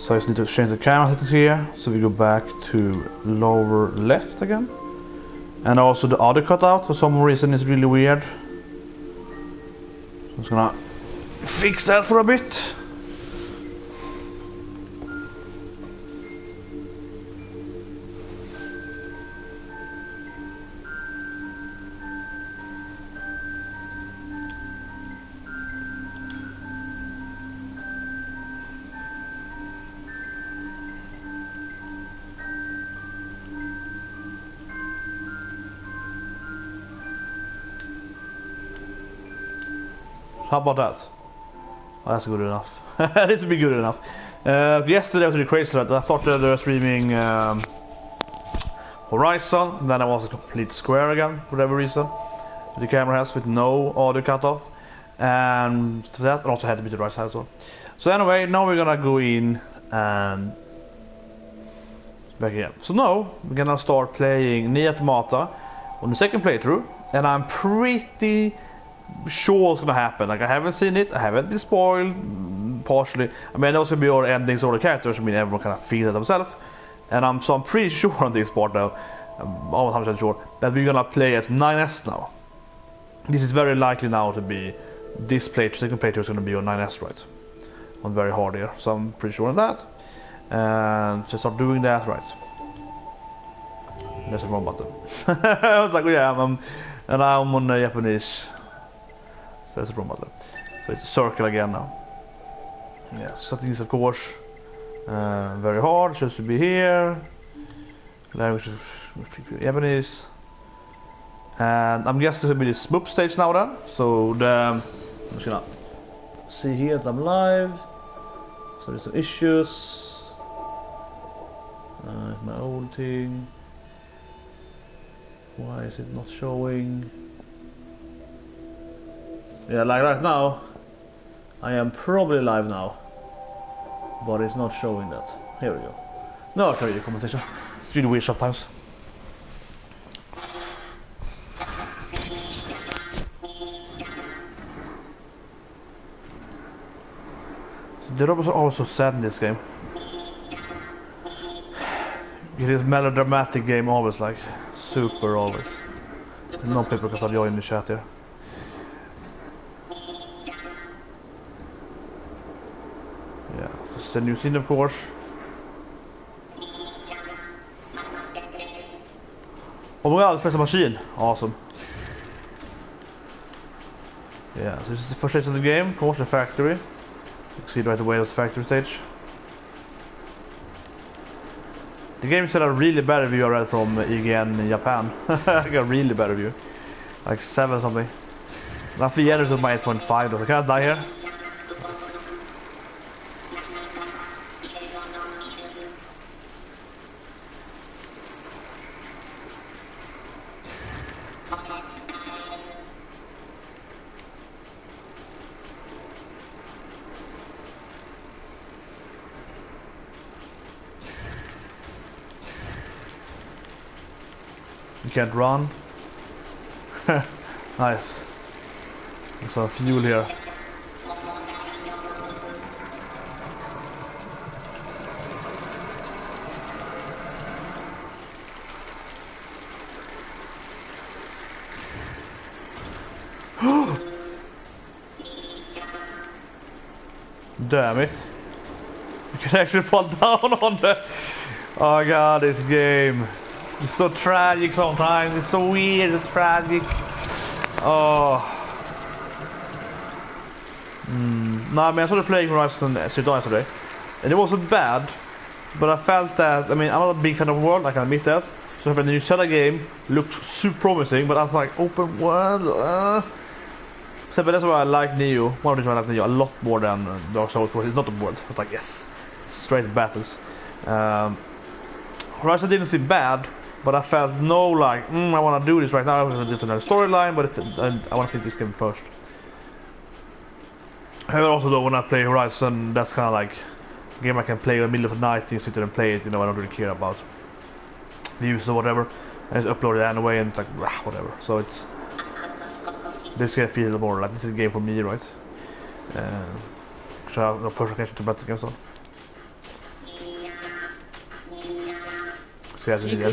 So I just need to change the camera settings here, so we go back to lower left again. And also the audio cutout for some reason is really weird. So I'm just gonna fix that for a bit. How about that? Oh, that's good enough. This would be good enough. Yesterday I was really crazy that I started streaming Horizon, then I was a complete square again for whatever reason. The camera has with no audio cut off, and for that I also had to be the right side as well. So anyway, now we're gonna go in and back again. So now we're gonna start playing NieR Automata on the second playthrough, and I'm pretty sure what's gonna happen. Like, I haven't seen it, I haven't been spoiled partially. I mean, those gonna be all endings or the characters. I mean, everyone kind of feels it themselves, and I'm pretty sure on this part now, I'm almost 100% sure that we're gonna play as NieR now. This is very likely now to be this playthrough. Second playthrough is gonna be on NieR, right? On very hard here, so I'm pretty sure on that. And to start doing that, right? There's a wrong button. I was like, oh yeah, and I'm on Japanese. That's the wrong button. So it's a circle again now. Yeah, settings of course. Very hard, just to be here. Language of Japanese. And I'm guessing it'll be the swoop stage now then. So I'm just gonna see here that I'm live. So there's some issues. My old thing. Why is it not showing? Yeah, like right now, I am probably live now, but it's not showing that. Here we go. No, I can read the commentation. It's really weird sometimes. The robots are always so sad in this game. It is a melodramatic game always, like super always. No people can start joining the chat here. Yeah, this is a new scene of course. Oh my god, it's a machine. Awesome. Yeah, so this is the first stage of the game, of course, the factory. You can see right away that's the factory stage. The game said a really bad review I read from IGN in Japan. I got a really bad review. Like 7 or something. Now the others of my 8.5 though. I can't die here. You can't run. Nice. There's some fuel here. Damn it. You can actually fall down on the... Oh god, this game. It's so tragic sometimes. It's so weird and tragic. Oh. No, I mean, I started playing Horizon Zero Dawn today, and it wasn't bad, but I felt that, I mean, I'm not a big fan of world, I can admit that. So when the new Zelda game looked super promising, but I was like, open world. So, but that's why I like NieR. One of the reasons I like NieR a lot more than Dark Souls. It's not a world, but like, yes, straight battles. Horizon didn't seem bad, but I felt no like, I want to do this right now. I want to do another storyline, but I want to finish this game first. However, also though, when I play Horizon, that's kind of like a game I can play in the middle of the night and sit there and play it. You know, I don't really care about views or whatever. I just upload it anyway, and it's like whatever. So it's this game feels more like this is a game for me, right? So I have no personal connection to battle games on. So yeah, this is the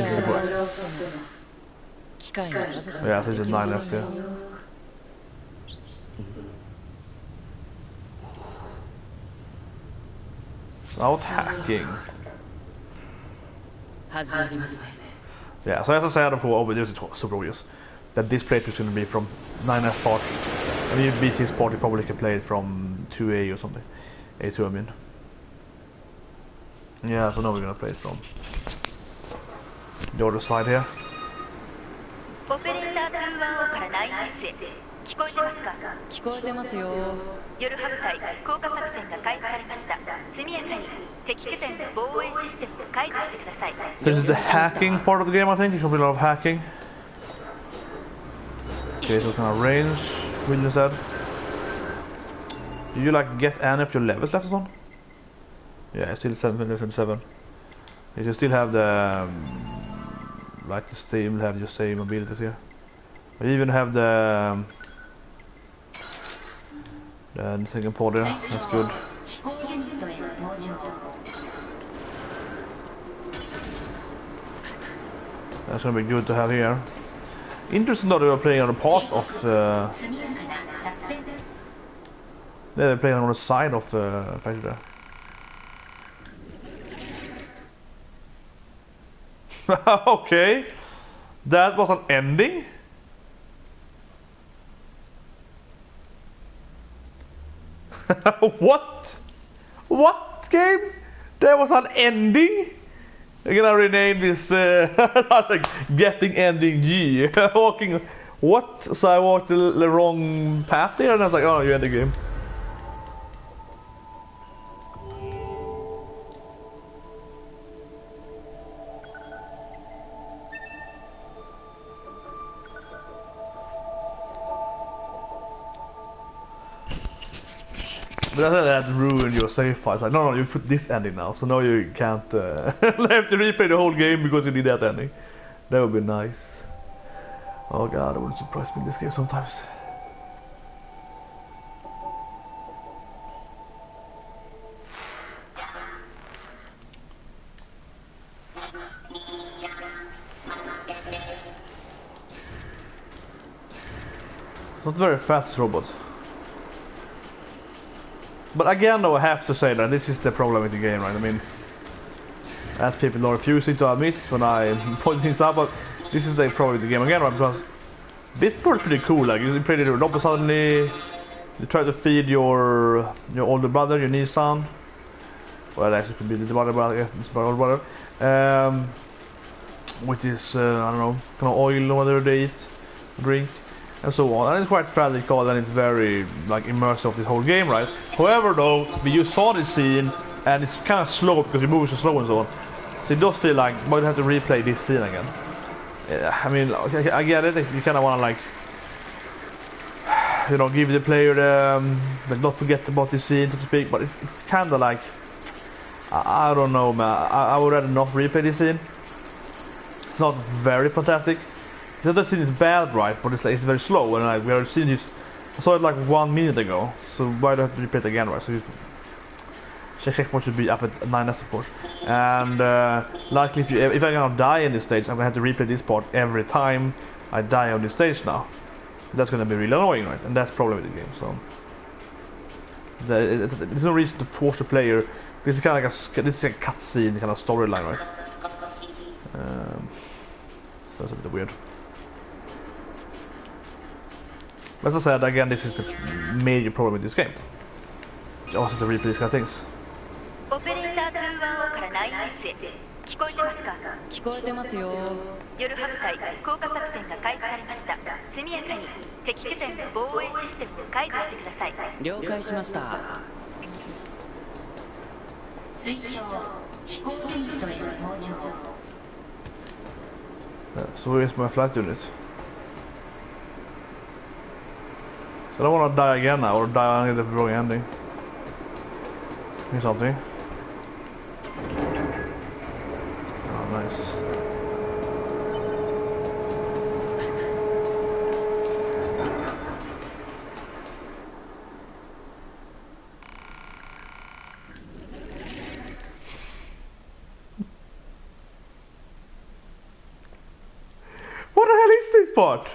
correct. Yeah, so it's 9S, yeah. Out hacking. Yeah, so as I said before, this is super obvious that this playthrough is going to be from 9S part. I mean, if you beat this part, you probably can play it from 2A or something. A2, I mean. Yeah, so now we're going to play it from the other side here. So this is the hacking part of the game, I think. There's going to be a lot of hacking. Okay, so kind of range, William said. Do you like get any of your levels left or something? Yeah, still 727. You still have the like the Steam, have your same abilities here. I even have the second pod there. That's good. That's gonna be good to have here. Interesting that they were playing on the parts of they're playing on the side of the factory there. Okay, that was an ending. What? What game? There was an ending? I'm gonna rename this like getting ending G. Walking. What? So I walked the wrong path there, and I was like, oh, you end the game. But that ruined your save files. Like, no, you put this ending now, so now you can't have to replay the whole game because you did that ending. That would be nice. Oh god, it would surprise me in this game sometimes. Not very fast robot. But again, though, I have to say that this is the problem with the game, right? I mean, as people are refusing to admit when I point things out, but this is the problem with the game again, right? Because this part is pretty cool. Like, you play the robot suddenly, you try to feed your older brother, your NieR son. Well, it actually could be the brother, but I guess it's my older brother. With this, I don't know, kind of oil or whatever they eat, drink. And so on, and it's quite practical and it's very like immersive of this whole game, right? However, though, you saw this scene and it's kind of slow because you move so slow and so on, so it does feel like you might have to replay this scene again. I mean, I get it. You kind of want to like, you know, give the player the like not forget about this scene, so to speak. But it's kind of like, I don't know, man. I would rather not replay this scene. It's not very fantastic. The other scene is bad, right? But it's very slow, and like we already seen this. I saw it like 1 minute ago, so why do I have to replay it again, right? So checkpoint should be up at 9S, of course. And likely, if I'm gonna die in this stage, I'm gonna have to replay this part every time I die on this stage now. That's gonna be really annoying, right? And that's the problem with the game. So there's no reason to force the player. This is kind of like this is a cutscene kind of storyline, right? So that's a bit weird. As I said, again, this is the major problem with this game. It also has to replay these kind of things. So where's my flight unit? So I don't want to die again now, or die on the wrong ending. Here's something. Oh, nice. part?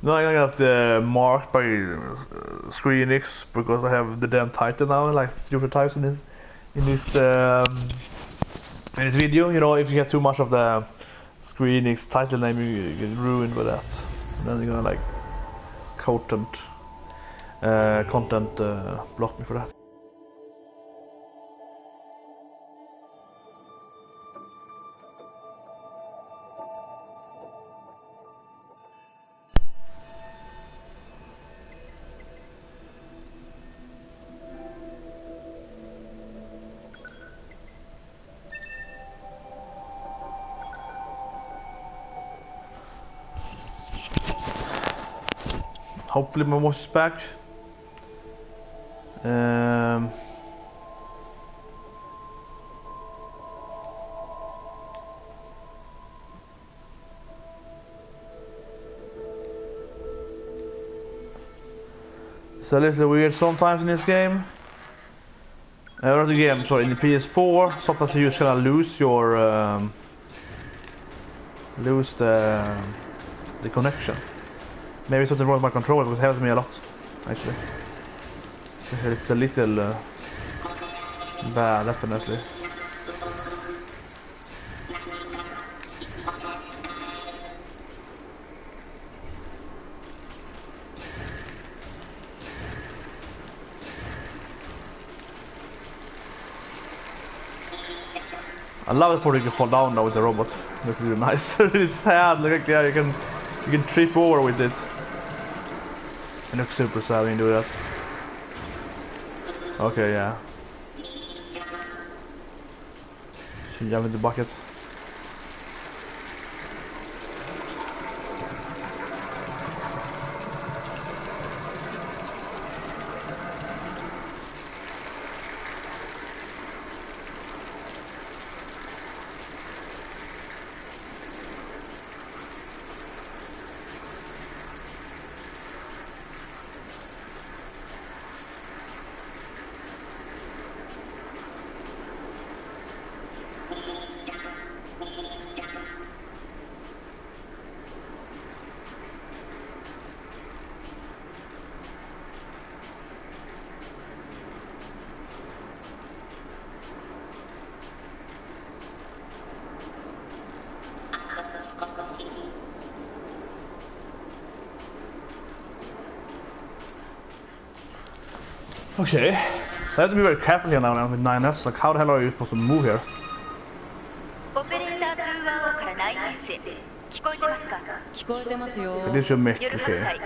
No, I got marked by Squeenix because I have the damn title now, like 3 times in this video. You know, if you get too much of the Squeenix title name, you get ruined by that. And then you're gonna like content block me for that. Hopefully my watch is back. It's a little weird sometimes in this game. Not the game, sorry, in the PS4, sometimes you just gonna lose your lose the connection. Maybe something wrong with my controller, because it helps me a lot, actually. It's a little bad, definitely. I love it before you can fall down now with the robot. That's really nice. It's sad, like yeah, you can trip over with it. It looks super sad when you do that. Okay, yeah. Should jump in the bucket. Okay, so I have to be very careful here now with 9S. Like, how the hell are you supposed to move here? It is your mech, okay.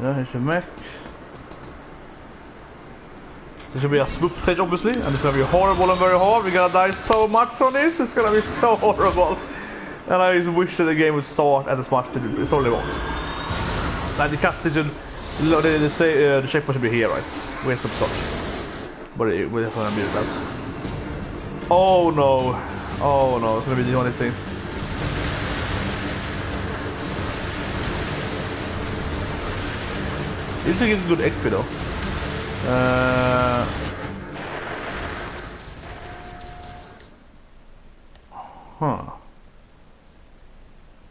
Yeah, here's your mech. This should be a smooth stage, obviously, and it's gonna be horrible and very hard. We're gonna die so much on this, it's gonna be so horrible. And I wish that the game would start at as much as it probably won't. Like the cut station, the checkpoint should be here, right? Where's the start? But we're just gonna be that. Oh no! Oh no, it's gonna be one of these things. You think it's good XP though. Huh.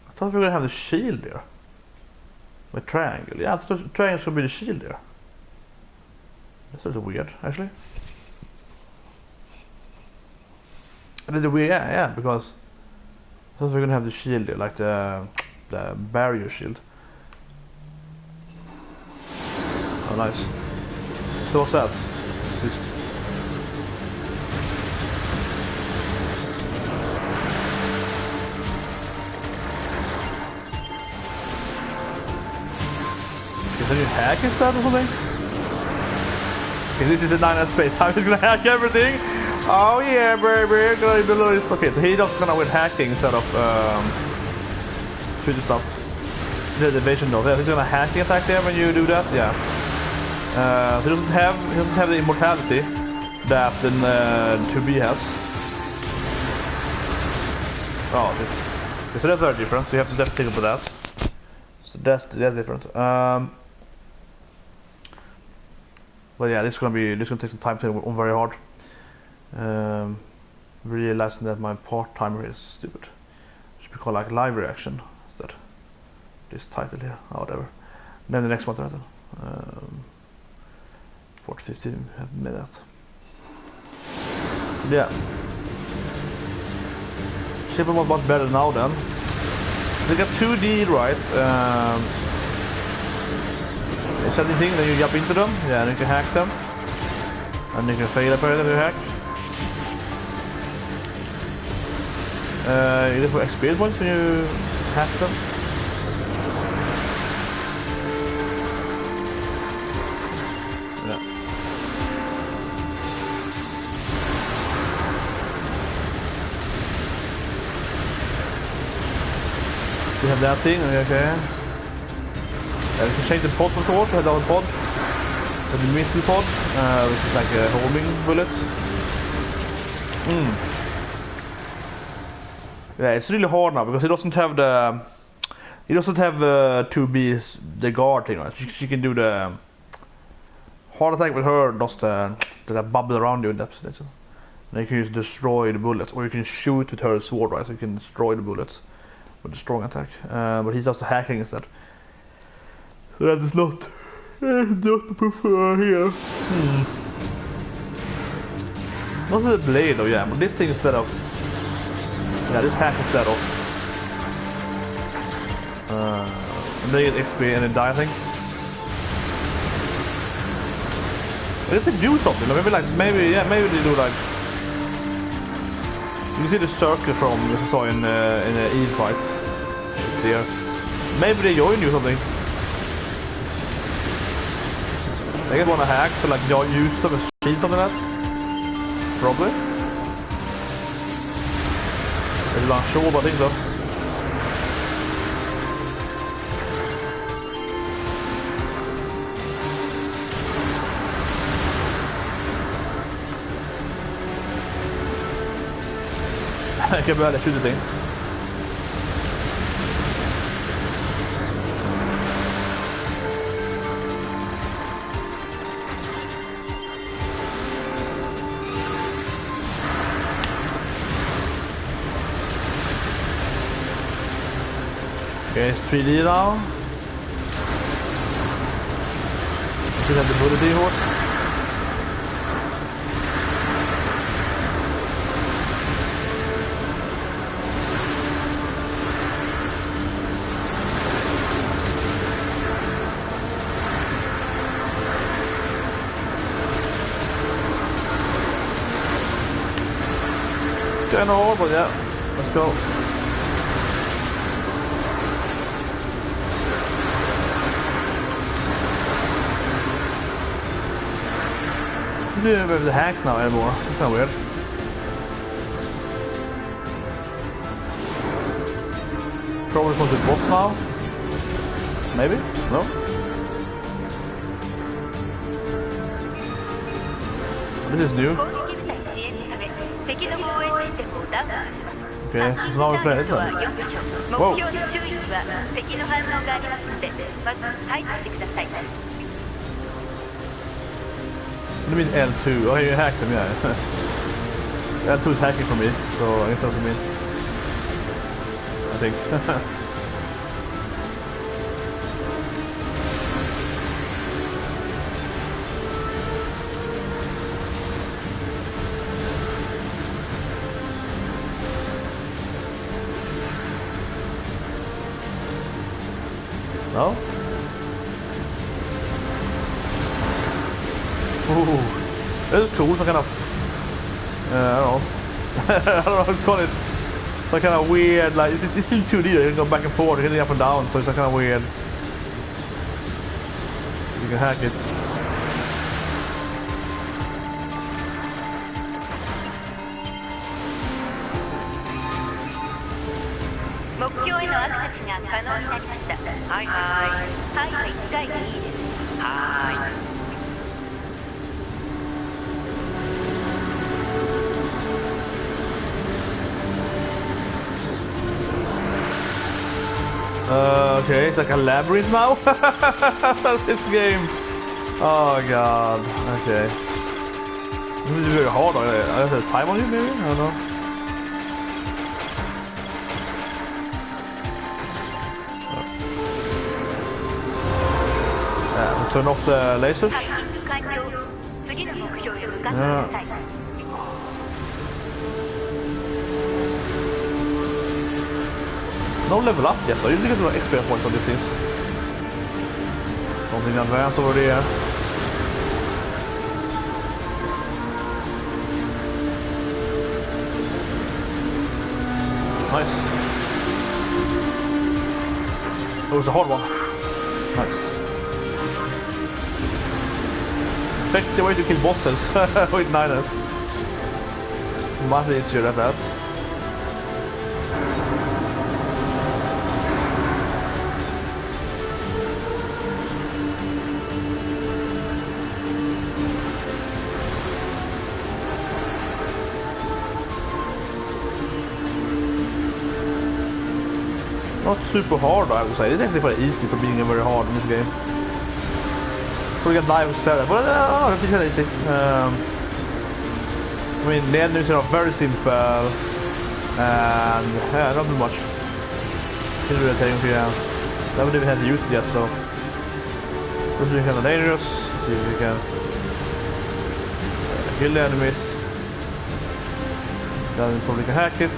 I thought we were gonna have the shield there. With triangle. Yeah, I thought the triangle should be the shield there. That's sort of weird, actually. A little weird, yeah, because I thought we were gonna have the shield there, like the barrier shield. Oh, nice. So what's that? Is there a hack instead or something? Okay, this is a 9S space. I'm just gonna hack everything. Oh yeah, baby. Gonna do this. Okay, so he's just gonna with hacking instead of shooting stuff. The evasion though. He's gonna hacking attack there when you do that. Yeah. So he doesn't have the immortality that the 2B has. Oh, so that's very different. So you have to definitely think about that. So that's different. But yeah, this is gonna take some time to on very hard. Realizing that my part timer is stupid. Should be called like live reaction instead. This title here, or whatever. Then the next one title. 4:15 have made that. Yeah. Simple was much better now then. They got 2D right. It's anything, then you jump into them, yeah, and you can hack them. And you can fail apparently to hack. You get for experience points when you hack them. Yeah. You have that thing, okay. You can change the pod of course, we have our pod. The missile pod, which is like homing bullets. Yeah, it's really hard now because it doesn't have the 2B's the guard thing, right? She can do the hard attack with her, does the bubble around you in that position. And you can just destroy the bullets, or you can shoot with her sword, right? So you can destroy the bullets with a strong attack. But he does the hacking instead. So that is not the prefer here. Not the blade though, yeah, but this thing instead of. Yeah, this hack instead of. And they get XP and then die, I think. But if they do something, maybe they do like. You can see the circle from what I saw in the Eve fight. It's there. Maybe they join you or something. I guess wanna hack to like use them as shield on that. Probably. I'm not sure, but I think so. I can barely shoot the thing. Okay, it's 3D now. Should have the bullet horse. Going all, but yeah, let's go. I don't have the hack now anymore. That's kind of weird. Probably going to the boss now. Maybe? No? This is new. Okay, so now we're playing this one. Whoa! What do you mean L2? Oh, you hacked him, yeah. L2 is hacking for me, so I guess that's what I mean. I think. No? Ooh, this is cool. Some kind of, I don't know. I don't know how to call it. Some kind of weird, like it's still 2D. You can go back and forth, hitting up and down. So it's kind of weird. You can hack it. Okay, it's like a labyrinth now. This game. Oh god. Okay. This is very hard. I have time on you, maybe? I don't know. We'll turn off the lasers. Yeah. No level up yet, though. You usually get no experience points on these things. Something advanced over there. Nice. Oh, it's a hard one. Nice. Effective way to kill bosses with niners. Much easier at that. Not super hard, I would say. It's actually quite easy for being very hard in this game. So you can dive with 7, but I think it's easy. I mean, the enemies are very simple, and yeah, not too much. Didn't really take them down. Never even had to use it yet, so this is kind of dangerous. Let's see if we can kill the enemies. Then we probably can hack it.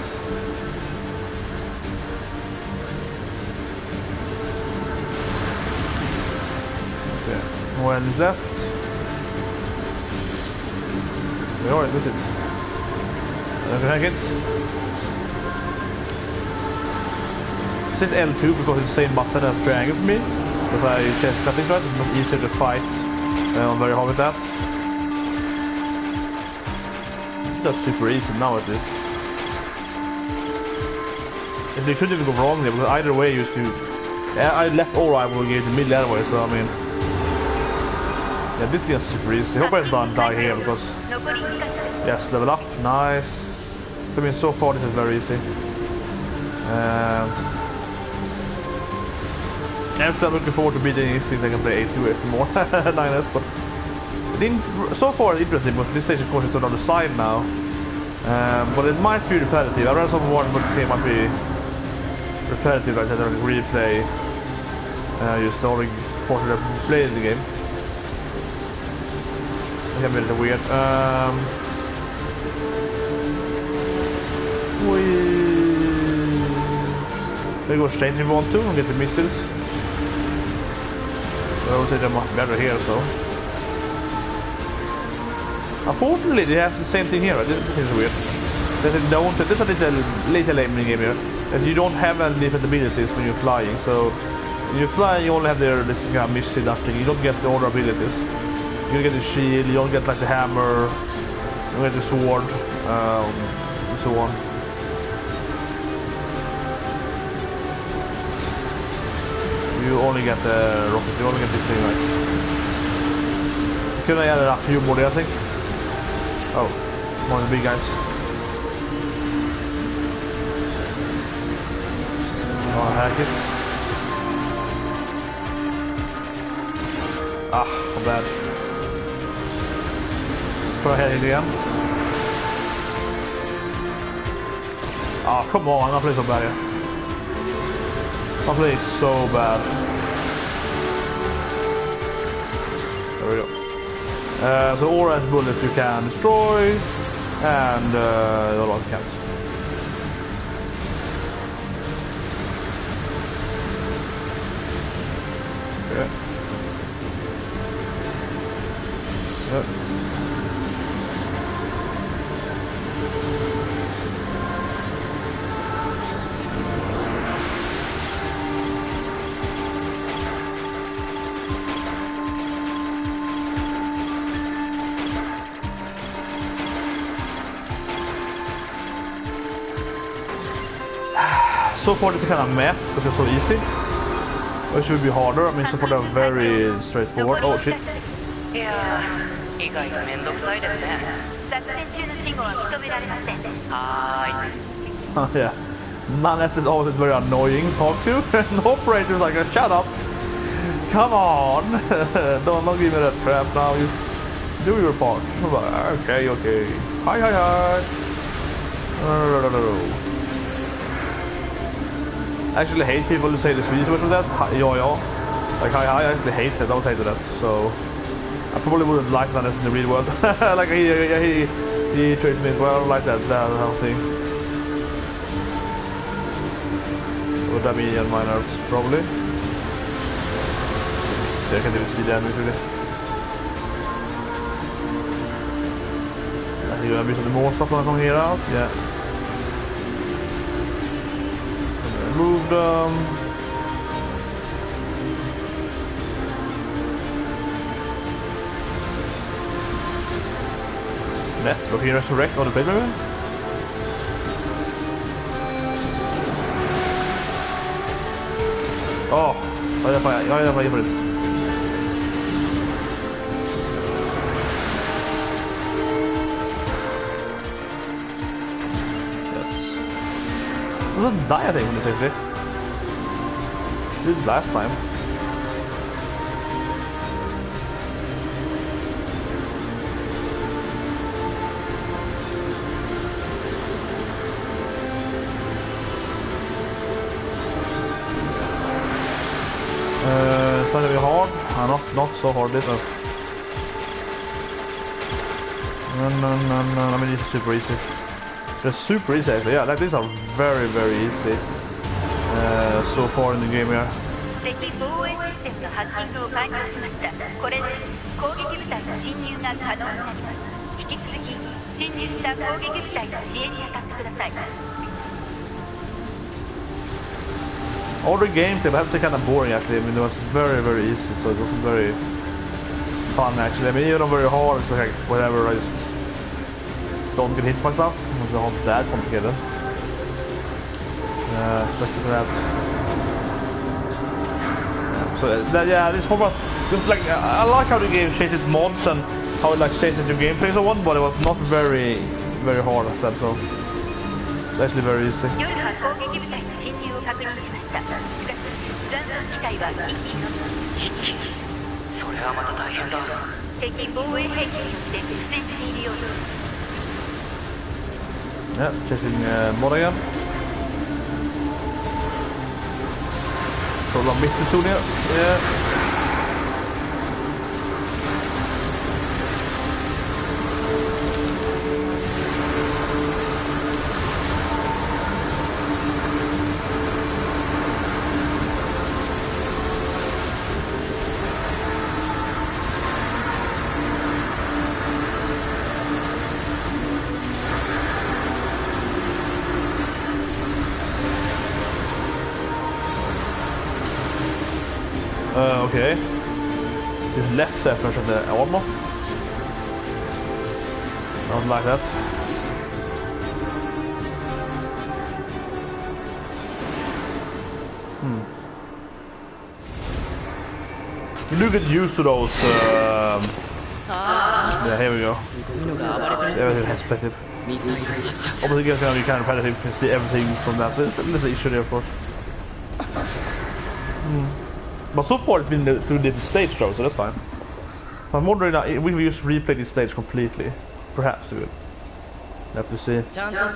One left. We already got it. I can hack it. It says L2 because it's the same button as triangle for me. If I check settings right, it's not easier to fight. I'm very hard with that. That's super easy now at least. If they could even go wrong there, because either way used to. Yeah, I left or right will get the middle anyway, so I mean. Yeah, this is super easy. I hope I don't die here because... Yes, level up. Nice. I mean, so far this is very easy. I'm looking forward to beating these things I can play A2 more. 9S, but... So far it's interesting, but this stage of course is on the side now. But it might be repetitive. I read someone but it might be repetitive, like that I replay. Just the only portion that plays the game. It can be a little weird. We go straight if you want to and get the missiles. I would say they're much better here, so. Unfortunately, they have the same thing here. This is weird. There's a little aiming game here. As you don't have any different abilities when you're flying, so when you're flying, you only have this kind of missile thing. You don't get the other abilities. You don't get the shield, you don't get like the hammer, you don't get the sword, and so on. You only get the rocket, you only get this thing, right? Could I add a few more there, I think? Oh, one of the big guys. Oh, hack it. Ah, not bad. Let's try it again. Ah, come on, I play so bad here. I play so bad. There we go. So orange bullets you can destroy, and a lot of cats. Okay. Yep. So far it's kind of meh because it's so easy. Or it should be harder. I mean, so far they're very straightforward. Oh shit. Oh yeah. Non-S is always very annoying to talk to. The operator's like, shut up. Come on. don't give me that crap now. Just do your part. Okay. Hi. I actually hate people who say the Swedish version of that. Ja. Like hi, I actually hate it. I don't hate that. So I probably wouldn't like that in the real world. Like he treats me well. I don't like that whole thing. Would that be on my nerves? Probably. I can't even see damage really. I think I'll be some more stuff when I come here out. Yeah. Move them. Let's go here, resurrect on the bed maybe. Oh, jag får in på det. Yes. It doesn't die, I think, when it's actually. It did last time. It's going to be hard. Not so hard this time. No. I mean, it's super easy. They're super easy actually. Yeah, like these are very easy. So far in the game here. All the gameplay, but I have to say, kind of boring actually. I mean, it was very easy, so it wasn't very fun actually. I mean, even though very hard, it's like whatever. I just don't get hit by stuff. It's not that complicated. Especially for that. Yeah, so yeah, this one was just like I like how the game changes mods and how it like changes your gameplay and so on, but it was not very hard as that. So it's actually very easy. Yeah, chasing mod again. Probably missed the zone here. Yeah. Okay. Just left side first of the armor. I don't like that. You do get used to those. Yeah, here we go. Everything has perspective. Obviously, it's gonna be kind of repetitive. You can see everything from that, so it's a little issue there, of course. But so far it's been through different stage though, so that's fine. So I'm wondering if we just replay this stage completely. Perhaps we will. We'll have to see. Exact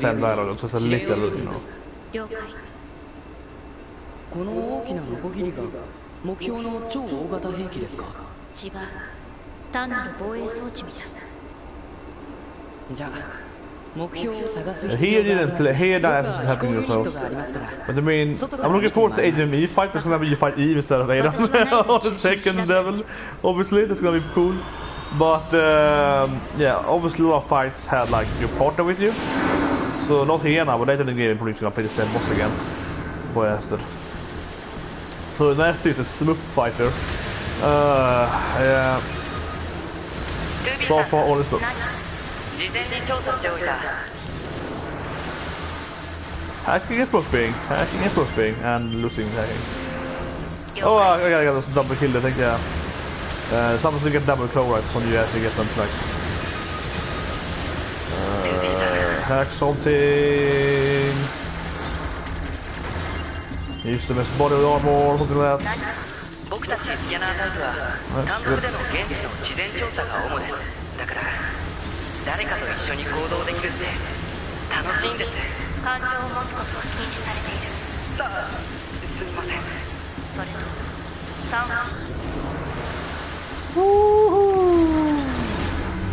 same dialogue, so it's a little, you know. この大きなノコギリが目標の超大型兵器ですか？違う。単なる防衛装置みたいな。じゃあ目標を探す必要があります。 Here that hasn't happened so. But I mean, I'm looking forward to the Agent E fight, but it's gonna be you fight Eve instead of Ada on the second level. Obviously, that's gonna be cool. But yeah, obviously a lot of fights had like your partner with you. So not here now, but later in the game, I'm probably gonna play the same boss again. Boy, Esther. So next is a smooth fighter. Yeah. So far, all is good. Hacking is spoofing, and losing hacking. Oh, I got this double kill, I think, yeah. Sometimes you get double kill right when you actually get them like... hack something... Use the best body armor, something like that. 僕たちスキャナータイプは単独での現地の事前調査が主です。だから誰かと一緒に行動できるって楽しいんです。感情を持つことは禁止されている。すみません。それと3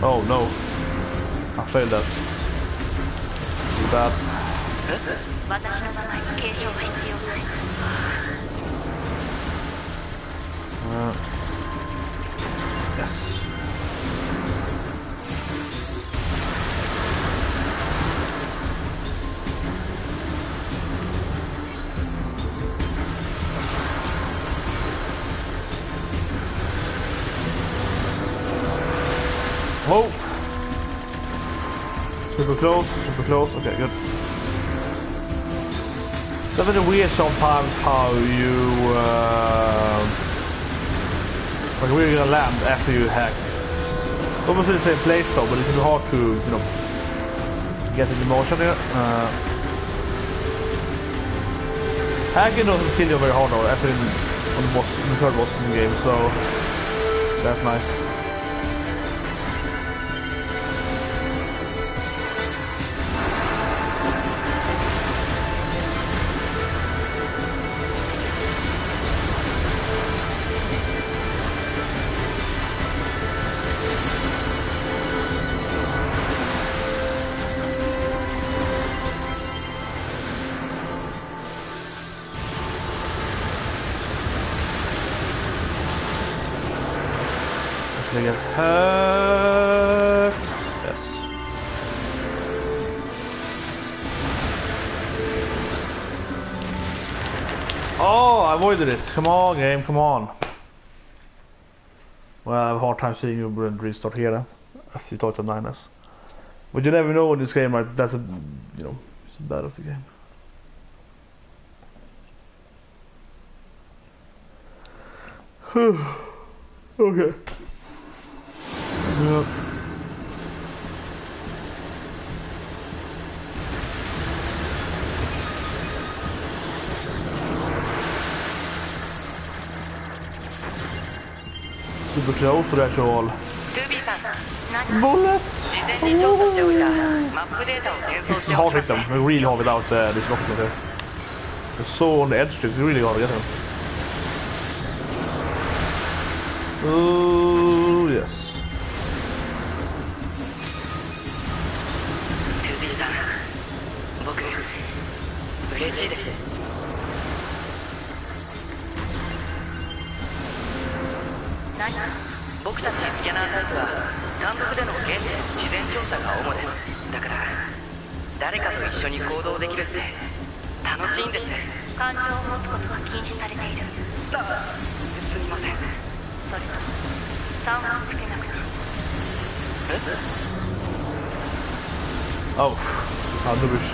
Oh no. I failed that. Too bad. 私の名前に継承は必要ない。Yes. Whoa! Super close, super close. Okay, good. It's a bit weird sometimes how you like where you're gonna land after you hack. Almost in the same place though, but it's hard to, you know, get in the motion here. Hacking doesn't kill you very hard though, after on the boss, in the third boss in the game, so that's nice. They get hurt. Yes. Oh, I avoided it. Come on, game, come on. Well, I have a hard time seeing you restart here then, as you thought of 9S. But you never know in this game, right? That's a, you know, it's bad of the game. Okay. Yeah. Super close for that all. Bullet! It's hard to hit them. It's really hard without this rocket there. It's so on the edge, it's really hard to get them. Oh, yes. Oh, rubbish.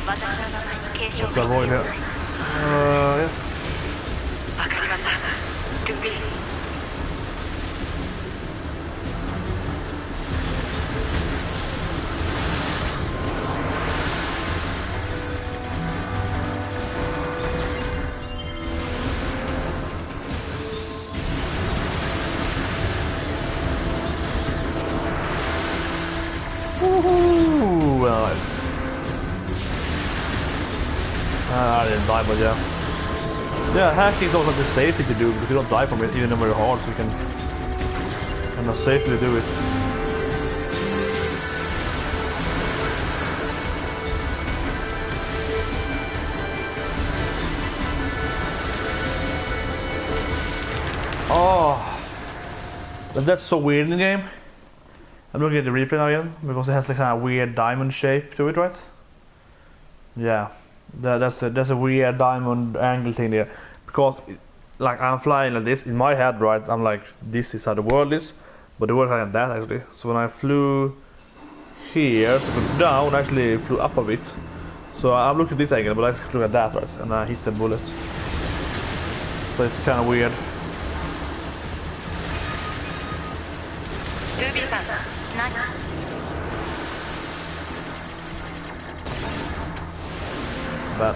Let's avoid here. Yeah. Woohoo! Well, I didn't die, but yeah. Yeah, hacking is also the safe thing to do because you don't die from it, even though very hard, so you can kind of safely do it. Oh, but that's so weird in the game. I'm looking at the replay now again because it has like kind of weird diamond shape to it, right? Yeah, that's a weird diamond angle thing there. Because like I'm flying like this in my head, right? I'm like, this is how the world is, but the world is like that actually. So when I flew here, to go down, I actually flew up a bit. So I'm looking at this angle, but I actually look at that, right? And I hit the bullet. so it's kind of weird. But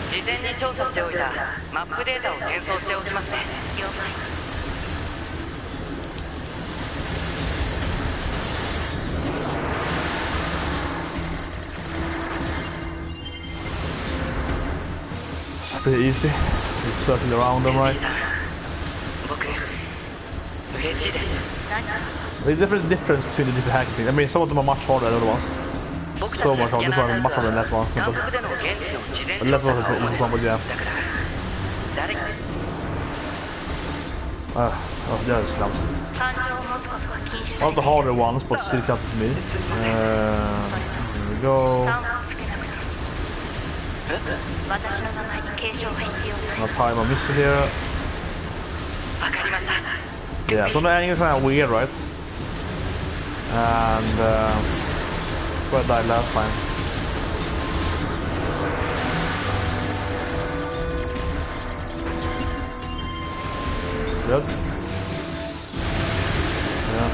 事前に調査しておいたマップデータを転送しておきますね。了解。it's pretty easy. Just circle around them, right? 僕嬉しいです。 There's definitely a difference between the different hacking things. I mean, some of them are much harder than other ones. So much harder. This one is much harder than the last one. But the last one was the easiest one, but yeah. Oh, that is clumsy. One of the harder ones, but still clumsy to me. Here we go. No time I missed it here. Yeah, so the ending is kind of weird, right? And where I died last time. Good. Yeah.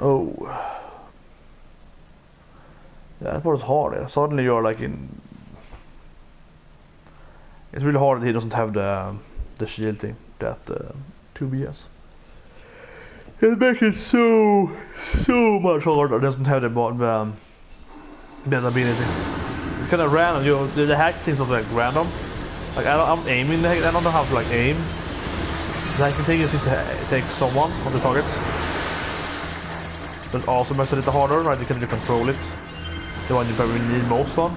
Oh. Yeah, that was hard. Yeah. Suddenly you're like in... It's really hard that he doesn't have the shield thing that 2B has. It makes it so much harder. It doesn't have the ability. It's kind of random. The hack things are like random. Like I'm aiming. I don't know how to like aim. The hacking thing is to take someone on the target. But also makes it a little harder, right? You can control it. The one you probably need most on.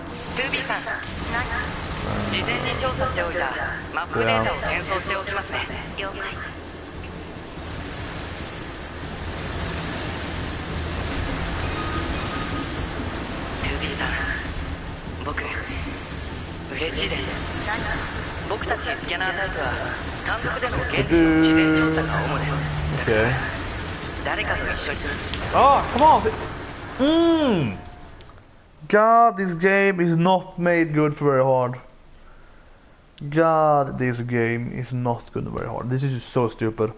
Okay. Oh, come on! God, this game is not made good for very hard. God, this game is not good very hard. This is just so stupid.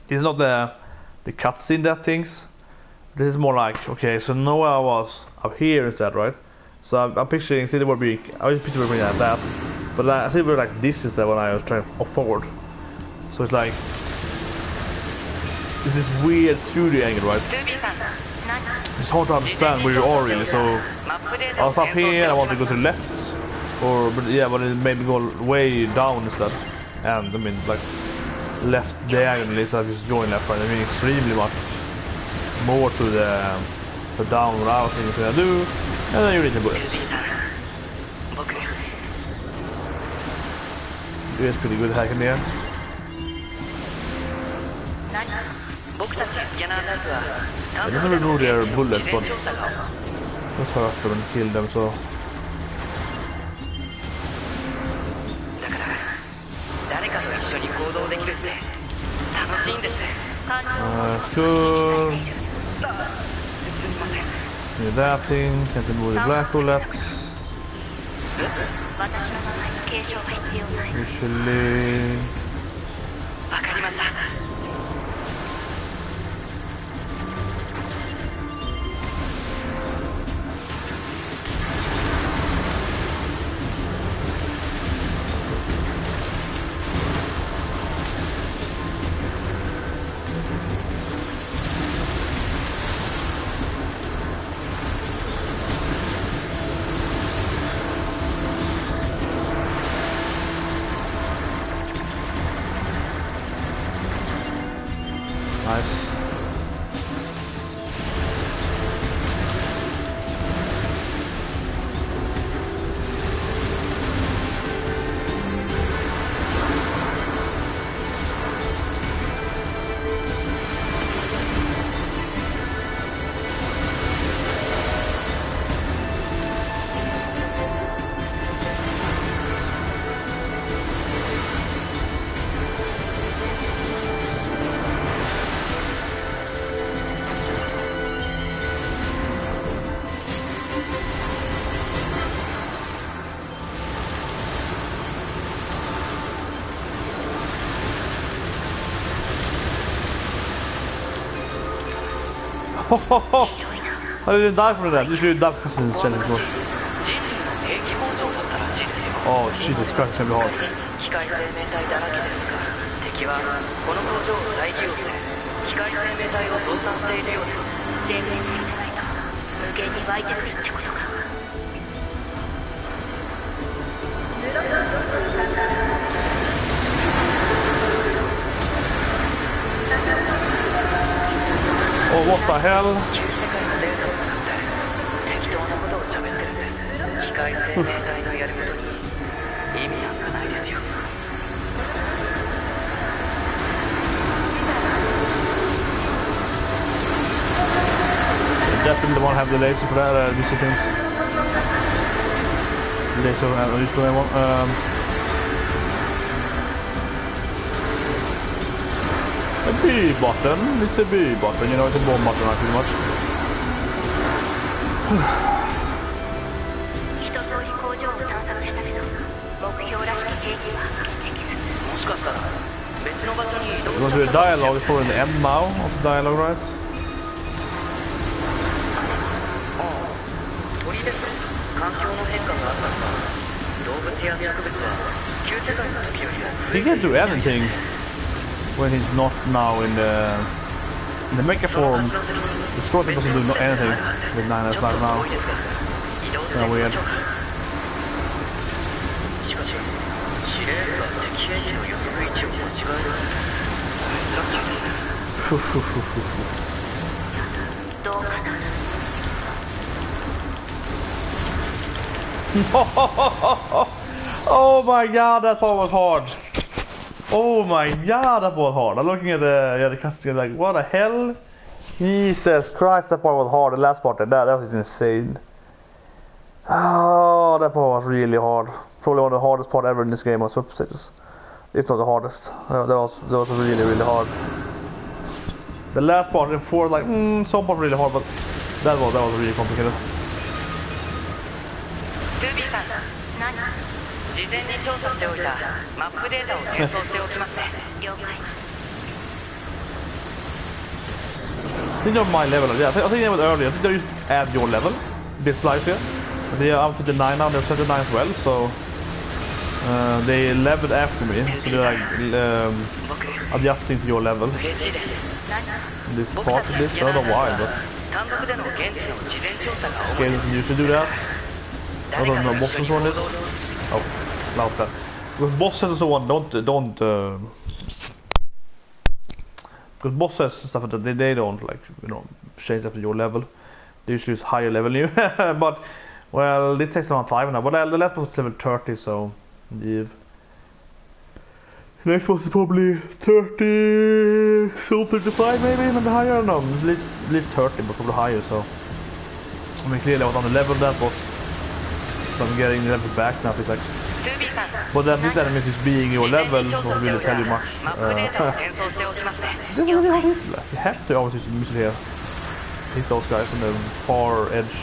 It's not the cutscene that things. This is more like, okay, so now I was up here instead, right? So I'm picturing City War being, I was picturing it like that. But I see it like this instead when I was trying forward. So it's like, it's this weird 2D angle, right? It's hard to understand where you are really, so I was up here, I want to go to the left, but it made me go way down instead. And I mean, like, left diagonally, so I'm just going left, right? I mean, extremely much more to the down what I was thinking to do, and then you read the bullets. It is pretty good hacking there. I don't remove their bullets, but just hurt them and kill them, so... Cool. Need that thing, can't remove the black bullets. Usually... Nice. I didn't die from that. You should die because it's challenge, of course. Oh, Jesus Christ, it's gonna be hard. 機械生命体だらけですが、敵はこの工場を再利用して機械生命体を増産しているようです。生命体じゃないと無限に湧いてくるってことか。Oh, what the hell? 旧世界のデータを使って適当なことを喋ってるんです。機械生命体のやることに意味なんかないですよ。Definitely want to have the laser for that, these two things. Laser and useful one. A B button, it's a B button, you know, it's a bomb button pretty much. 一通り工場を探索したけど、目標らしき兵器は発見できず。もしかしたら別の場所に移動 We're going to do a dialogue before in the end now of the dialogue, right? 鳥です。環境の変化があったのか、動物や植物は旧世界の時よりも He can't do anything when he's not now in the mecha form. The Scorpion doesn't do anything with 9S right now. Kind of weird. しかし、司令部が敵兵士の予測位置を間違える。珍しいですね。どうかな。Oh my god, that part was hard. Oh my god, that was hard. I'm looking at the cutscene like, what the hell? Jesus Christ, that part was hard. The last part, that was insane. Oh, that part was really hard. Probably one of the hardest part ever in this game on Swap stages. If not the hardest. That was really, really hard. The last part, the fourth, like, some part really hard, but that was really complicated. トゥービーさん、何？事前に調査しておいたマップデータを検討しておきますね。了解。I think they're my level. Yeah, I think they were earlier. I think they just add your level. This life here. They are up to the 9 now. They're 79 as well. So they leveled after me. So they're like adjusting to your level. This part of this, I don't know why, but game doesn't usually do that. I don't know bosses on this. Oh, love that. Because bosses and so on don't because bosses and stuff like that, they don't like, you know, change after your level. They usually use higher level than you. But well, this takes a long time now. But the last boss was level 30, so leave. Next boss is probably 30, so 35 maybe higher. I don't know, at least 30, but probably higher. So I mean, clearly I was on the level that was. So I'm getting the level back now, it's like. But then this enemy is being your level doesn't really tell you much. This is really hard to hit. You have to always use the missile here. Hit those guys on the far edge.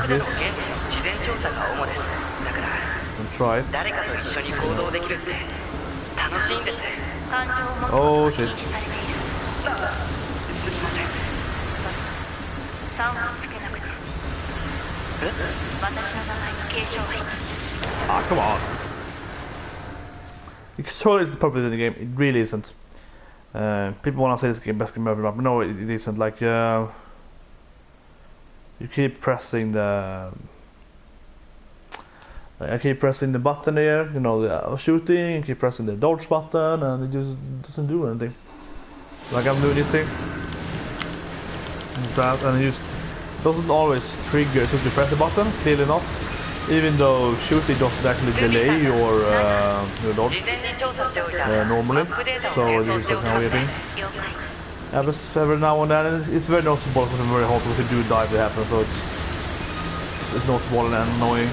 This. And try it. Oh shit. Ah, come on. The control isn't perfect in the game. It really isn't. People want to say this game best game ever, but no, it isn't. Like, you keep pressing the. I keep pressing the button here, you know, the shooting. You keep pressing the dodge button, and it just doesn't do anything. Like I'm doing this thing, and it just doesn't always trigger as soon as you press the button. Clearly not. Even though shooting doesn't actually delay your dodge normally, so this is just how we're doing. Yeah, but every now and then it's very noticeable because it's very hard because you do die if it happens, so it's noticeable and annoying.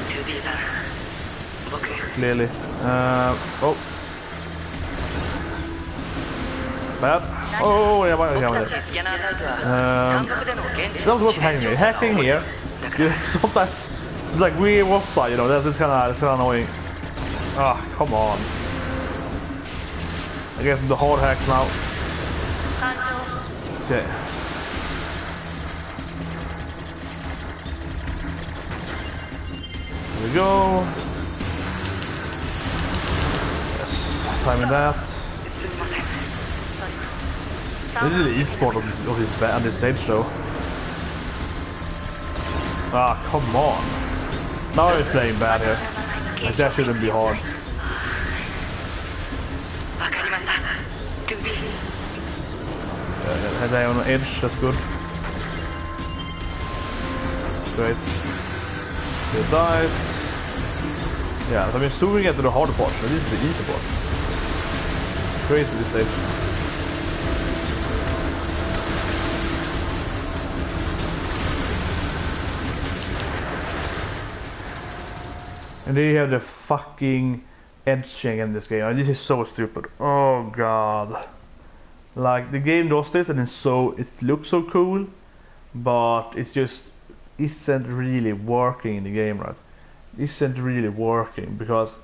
Clearly. Oh. Bad. Oh, yeah, that's what's hacking here. Hacking here, sometimes it's like weird offside, you know, that's kind of annoying. Ah, come on. I guess the hard hacks now. Okay. Here we go. Yes, timing that. This is the e-sport of this stage show. Ah, come on. Now he's playing bad here. Like, that shouldn't be hard. Has I on an edge, that's good. Great. Good dice. Yeah, so I mean, zooming into the hard part, so this is the easy part. Crazy this stage. And then you have the fucking edging in this game. I mean, this is so stupid. Oh god. Like, the game does this and it looks so cool, but it just isn't really working in the game, right? Isn't really working because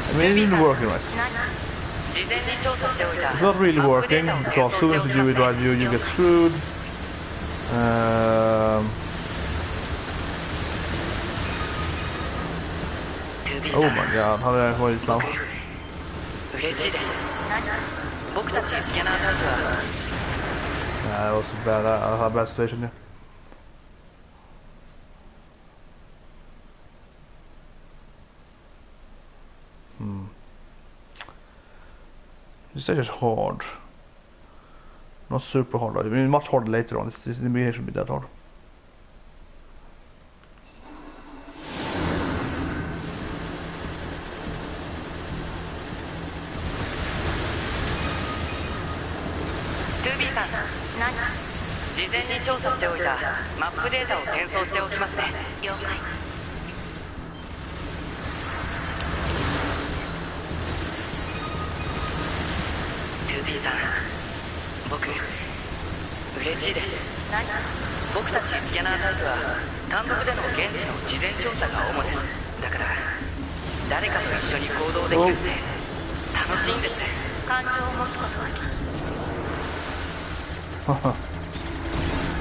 I mean, it isn't working right. It's not really working because as soon as you do it right, you get screwed. Oh my god, how did I avoid this now? Yeah, that was bad. I had a bad situation here. This stage is hard. Not super hard. I mean, much harder later on. This beginning should be that hard.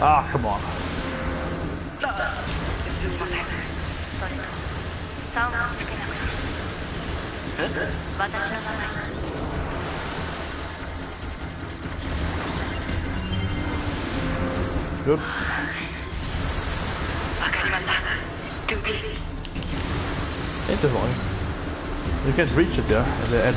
Ah, come on. Good. Ain't this long? You can't reach it there at the edge.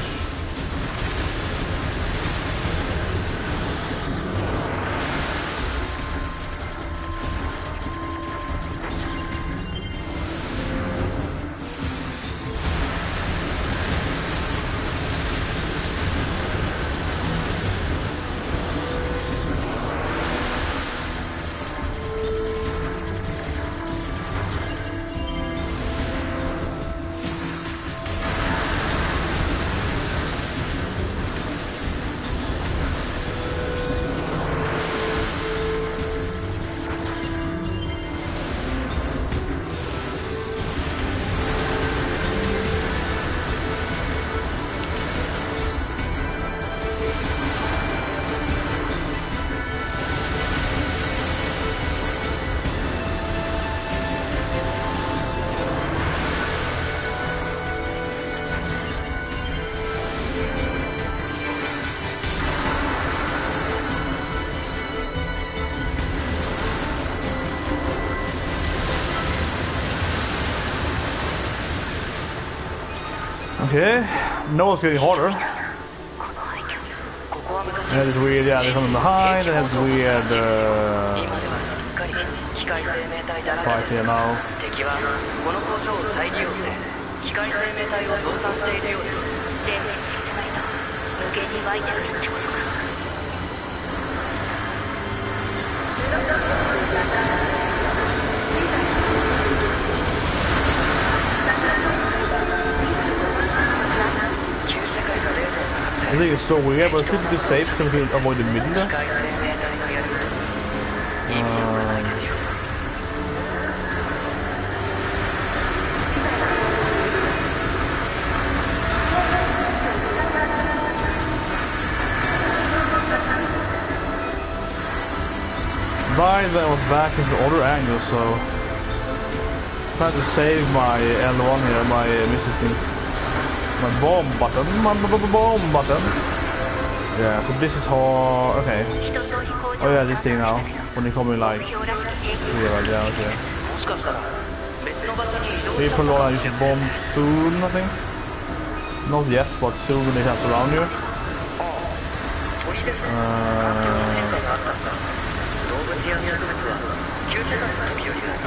Okay, no, it's getting harder. And it's weird, yeah, they're coming behind, and it's weird fight here now. I think it's so weird, but it's typically safe because we can avoid the middle there. Right, then I was back into the other angle, so I'm trying to save my L1 here, my my bomb button, bomb button. Yeah, so this is how. Okay. Oh yeah, this thing now. When you come in like here, like yeah, okay. People are using bomb soon, I think. Not yet, but soon when they have around you.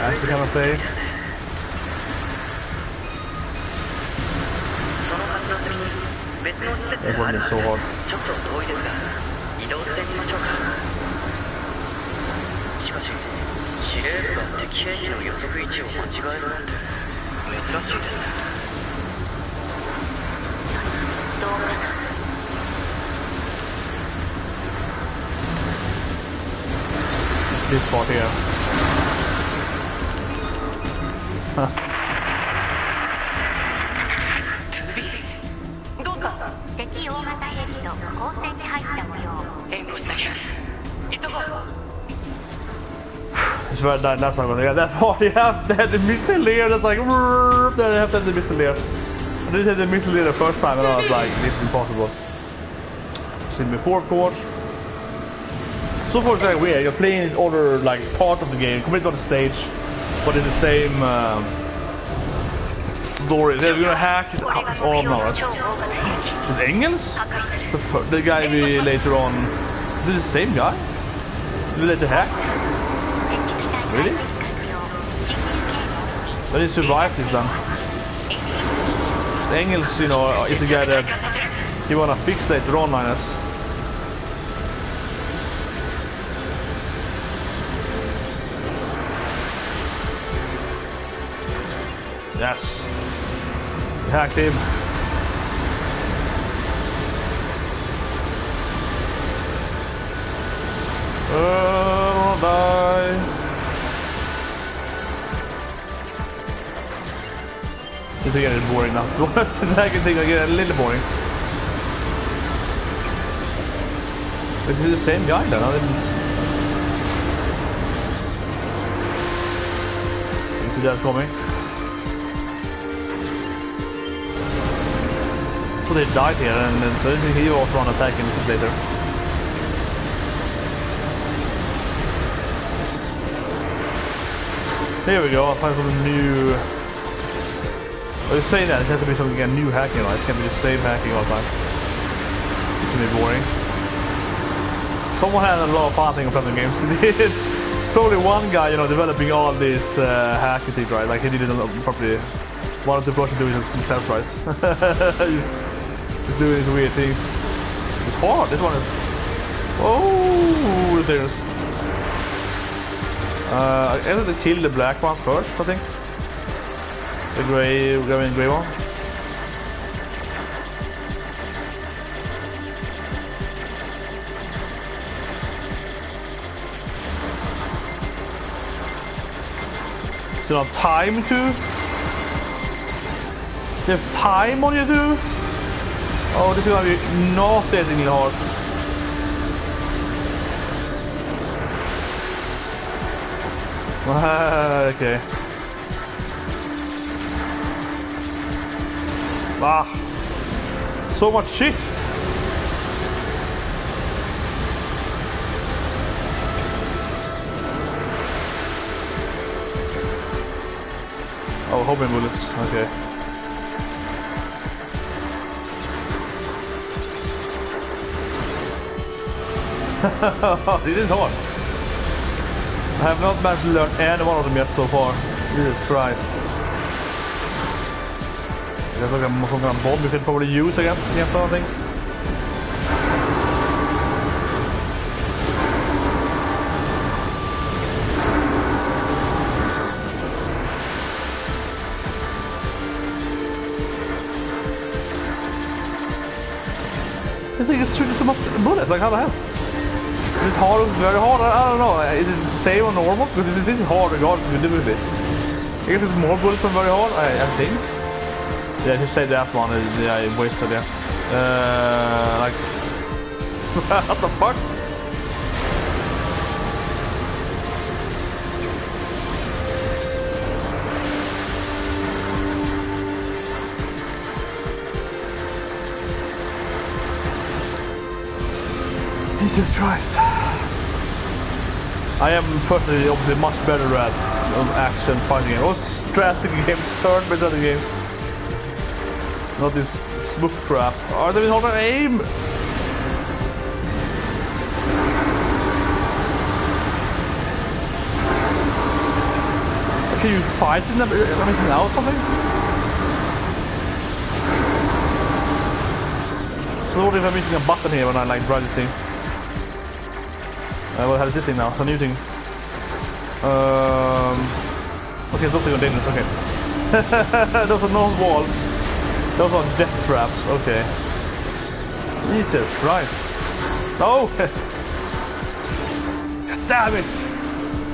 Actually, can I say? That wasn't so hard. This spot here. Huh. 敵大型ヘリと交戦に入った模様。援護しなきゃ。行っとこう。It's very nice. That's not gonna get that far. You have to have the missile layer that's like, then you have to have the missile layer. I did have the missile layer the first time and I was like, this is impossible. Seen before, of course. So far it's very weird. You're playing other like part of the game, completely other stage, but in the same story. They're gonna hack it all now, right? Is Engels? The guy we later on. Is it the same guy? Did we later hack? Really? But he survived this then. The Engels, you know, is the guy that he wanna fix later on, minus. Yes. We hacked him. Don't die. This is getting boring now. The second thing I get a little boring. But this is the same guy then. I didn't see that coming. So they died here, and then so he was on attacking this later. Here we go. I find some new. I was saying that it has to be something again, new hacking, right? It can't be the same hacking all the time. It's gonna be boring. Someone had a lot of fun thinking of playing games. Probably one guy, you know, developing all this hacking thing, right? Like he did it probably one of the projects doing it himself, right? Just doing these weird things. It's hard. This one is. Oh, there's. I have to kill the black ones first, I think. The gray one. Do you have time to? Do you have time on you too? Oh, this is gonna be nauseatingly hard. Okay. Ah, so much shit. Oh, homing bullets. Okay. This is hard. I have not managed to learn any one of them yet so far. Jesus Christ. There's like some kind of bomb we could probably use against something. This thing is shooting so much bullets, like how the hell? Is it hard or very hard? I don't know. Is it the same or normal? Because this is hard regardless of difficulty. I guess it's more bullets than very hard, I think. Yeah, just say that one. Yeah, I wasted it. Like... what the fuck? Jesus Christ. I am personally obviously much better at action fighting games. Or strategy games, turn-based strategy games. Not this smooth crap. Are they hard to aim? Can you fight in them? Am I missing out something? So what if I'm missing a button here when I like drive this thing? What has this thing now? It's a new thing. Okay, it's also dangerous, okay. Those are no walls. Those are death traps, okay. Jesus Christ. Oh! Damn it!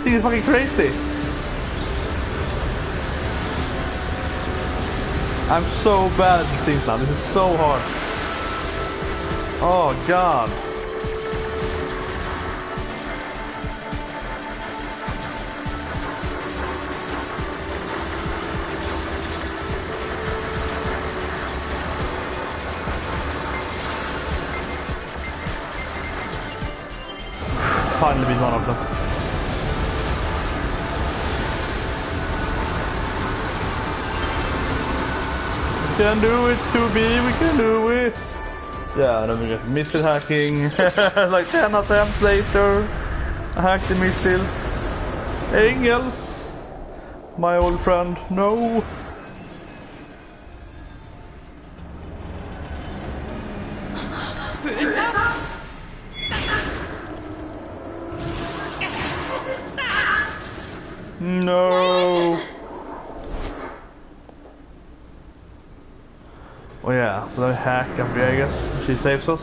This is fucking crazy. I'm so bad at these things now. This is so hard. Oh god. Finally beat one of them. We can do it, 2B, we can do it. Yeah, and then we get missile hacking. Like 10 attempts later. I hacked the missiles. Engels, my old friend, no. No. Oh yeah, so then we hack up here, I guess. She saves us.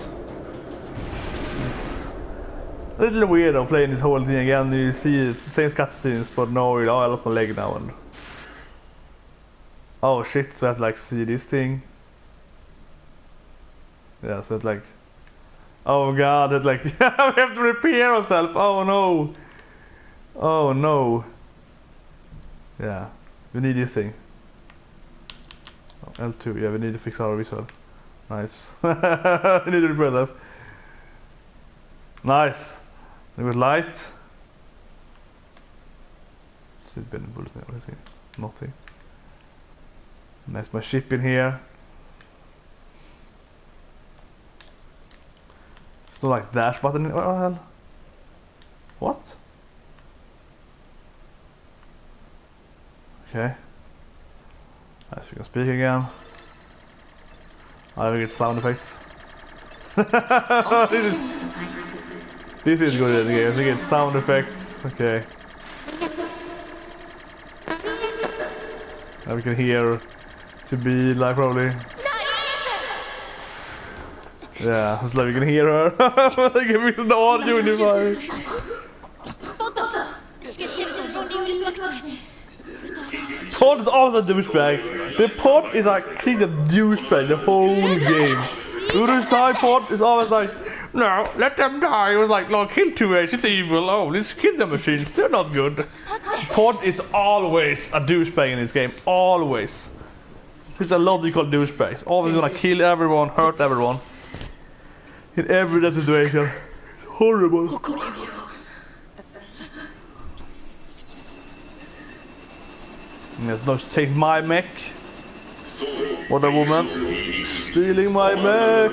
It's a little weird though, playing this whole thing again. You see the same cutscenes, but no, oh, I lost my leg now. And oh shit, so I have to like see this thing. Yeah, so it's like, oh god, it's like, we have to repair ourselves. Oh no. Oh no. Yeah, we need this thing. Oh, L2, yeah, we need to fix our visual. Nice. We need to repair that. Nice. It was light. Still been bullets and everything. Nothing. Nice, my ship in here. It's not like dash button. What the hell? What? Okay. As we can speak again. I will get sound effects. This is good in the game. We get sound effects. Okay. And we can hear to be like probably. Yeah, it's like we can hear her. Like if it's the audio in the fire. Pod is all the douchebag. The pod is like clean the douchebag the whole game. The other side pod is always like, no, let them die. It was like, no, kill 2H, it's evil. Oh, let's kill the machines, they're not good. Pod is always a douchebag in this game, always. He's a logical douchebag. He's always gonna kill everyone, hurt everyone. In every situation. It's horrible. Yes, no, take my mech. What a woman. Stealing my mech.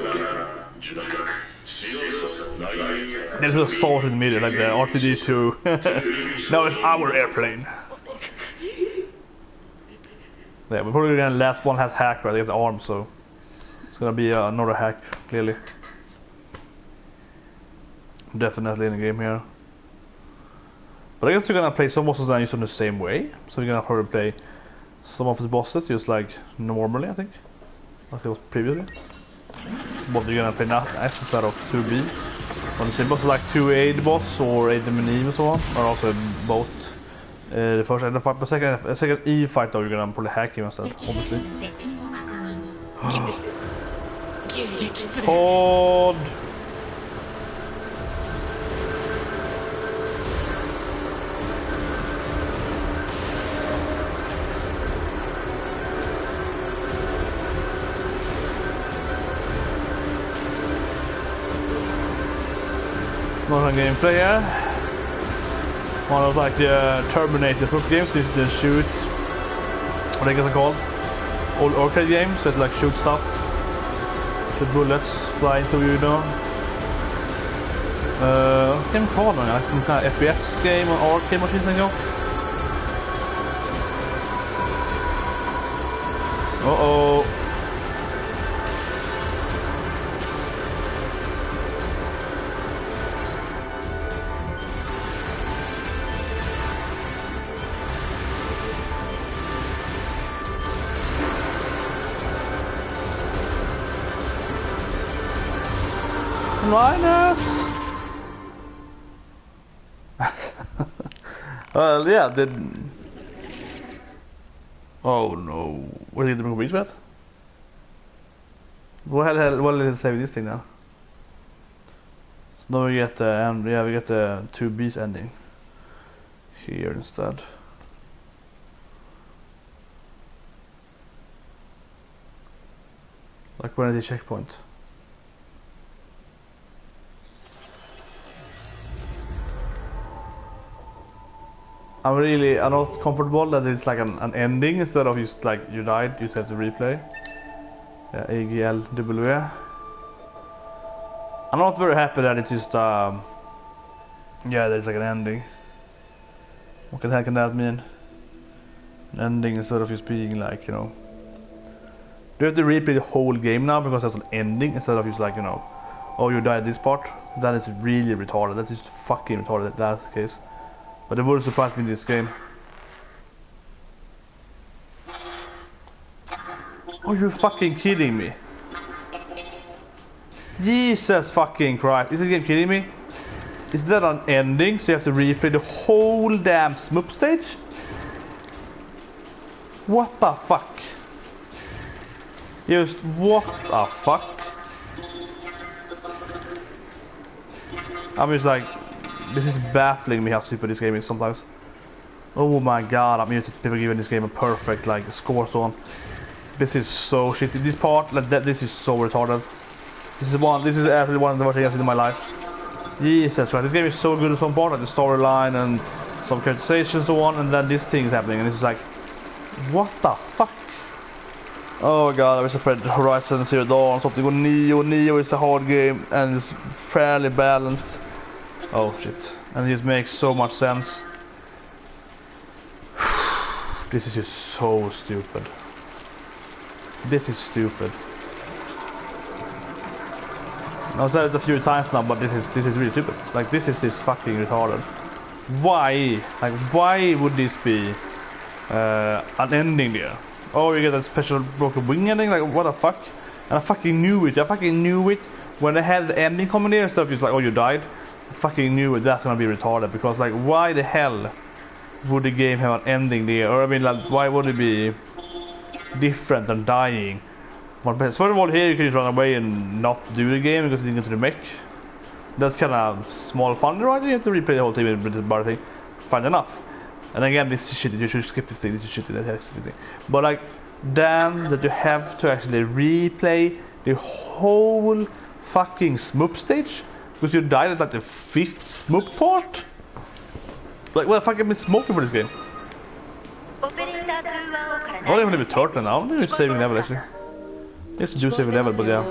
There's a start in the middle, like the RTD2. Now it's our airplane. Yeah, we're probably gonna last one has hack, right? They have the arm, so it's gonna be another hack, clearly. Definitely in the game here. But I guess we're gonna play some bosses that are used in the same way. So we're gonna probably play some of the bosses just like normally, I think. Like it was previously. what you're gonna play now as instead of 2B. On the same boss like 2A boss or 8 mini and so on, or also both. The first and the fight, but second E fight though you're gonna probably hack him instead, obviously. Hold. Not a gameplay here. One of like the Terminator games, you can shoot. What I guess they're called. Old arcade games that like shoot stuff. The bullets flying through you, know. What can you call them? Like some kind of FPS game or arcade machine thing. Uh-oh. Linus! Well, yeah, oh no. What did the reach with? What did it say with this thing now? So now we get the we get the 2B's ending here instead. Like when is the checkpoint? I'm not comfortable that it's like an ending instead of just like you died, you just have to replay. Yeah, AGLW. I'm not very happy that it's just yeah, there's like an ending. What the heck can that mean? An ending instead of just being like, you know. Do you have to replay the whole game now because there's an ending instead of just like, you know, oh you died this part? That is really retarded. That's just fucking retarded if that's the case. But it would surprise me in this game. Are you fucking kidding me? Jesus fucking Christ. Is this game kidding me? Is that an ending? So you have to replay the whole damn smoop stage? What the fuck? Just what the fuck? I'm just like, this is baffling me how stupid this game is sometimes. Oh my god, I'm used to people giving this game a perfect like score so on. This is so shitty. This part, like that, this is so retarded. This is actually one of the worst things I've seen in my life. Jesus Christ, this game is so good at some part, like the storyline and some characterization and so on, and then this thing is happening, and it's like, what the fuck? Oh god, I wish I played Horizon Zero Dawn, something with NieR. NieR is a hard game, and it's fairly balanced. Oh shit, and it just makes so much sense. This is just so stupid. This is stupid. I've said it a few times now, but this is really stupid. Like this is just fucking retarded. Why? Like why would this be an ending there? Oh, you get a special broken wing ending? Like what the fuck? And I fucking knew it. I fucking knew it when they had the ending coming there and stuff. It's like, oh, you died. I fucking knew it. That's gonna be retarded because like why the hell would the game have an ending there? Or I mean, like why would it be different than dying? First of all, here you can just run away and not do the game because you didn't get to the mech. That's kind of small fun, right? You have to replay the whole thing with the bar thing. Fine enough. And again, this is shitty. You should skip this thing. This is shitty. That's shitty. But like, damn, that you have to actually replay the whole fucking smoop stage because you died at like the 5th smoop part. Like, what the fuck have been smoking for this game? Oh, I don't even have a turtle now. I'm just saving level actually. You have to do saving level, but yeah.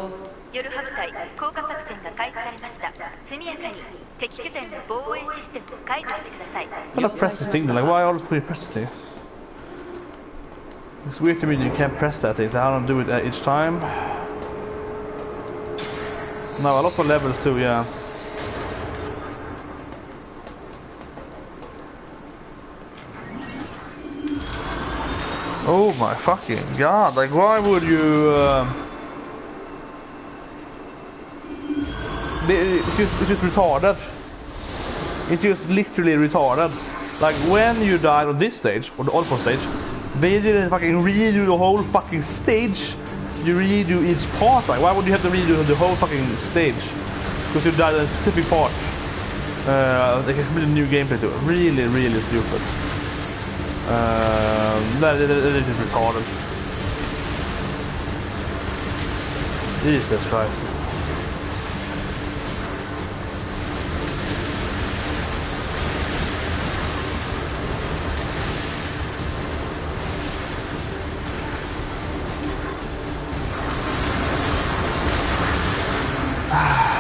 I gotta press the thing, like why always press the thing? It's weird to me that you can't press that thing, so I don't do it each time. No, a lot of levels too, yeah. Oh my fucking god, like why would you it's just retarded. It's just literally retarded. Like when you died on this stage, or the Alpha stage, they didn't fucking redo the whole fucking stage. You redo each part. Like why would you have to redo the whole fucking stage? Because you died in a specific part. They can put a new gameplay to it. Really, really stupid. That is just retarded. Jesus Christ.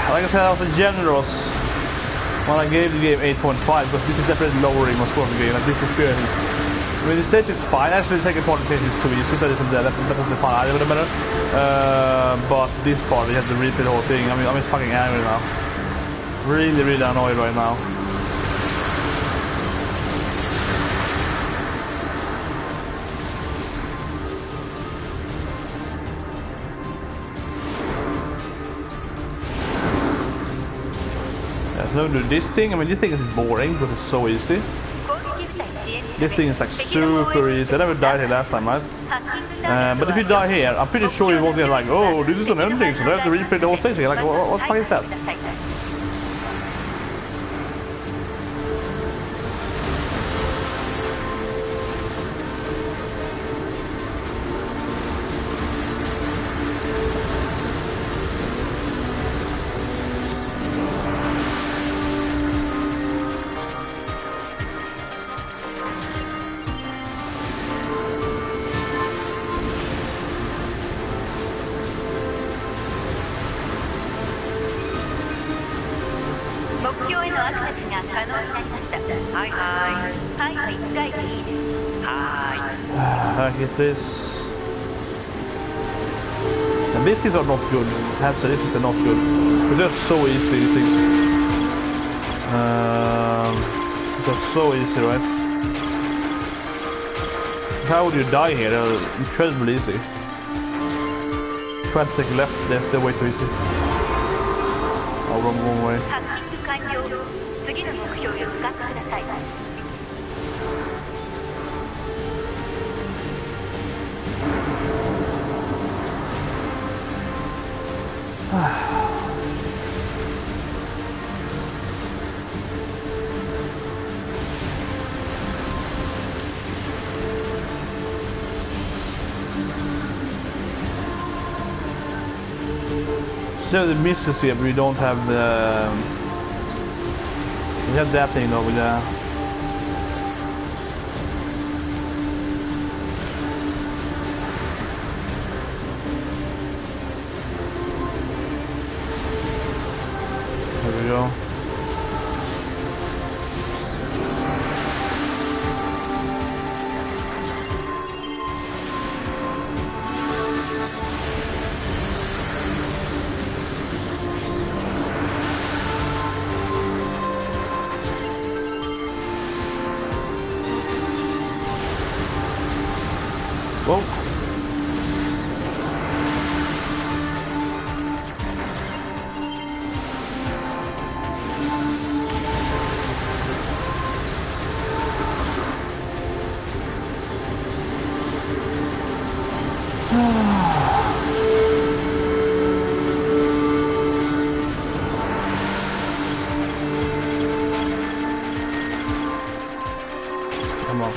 Like I said, I was generous when I gave the game 8.5 because this is definitely lowering my score of the game. Like this experience, I mean, the stage is fine. Actually, the second part of the stage is too easy, so it's definitely fine. I better. But this part, we have to replay the whole thing. I mean, I'm just fucking angry now. Really, really annoyed right now. So do this thing, I mean this thing is boring because it's so easy. This thing is like super easy. I never died here last time, right? But if you die here, I'm pretty sure you won't get like, oh, this is an ending, so I have to replay the whole stage again. Like, what the fuck is that? I hit this. And these things are not good. I have to say, these things are not good. But they're so easy, these things. They're so easy, right? How would you die here? They're incredibly easy. Try to take left, that's the way too easy. Oh, wrong way. So the misses here, but we don't have the... we have that thing over there. There we go. Whoa. Come on.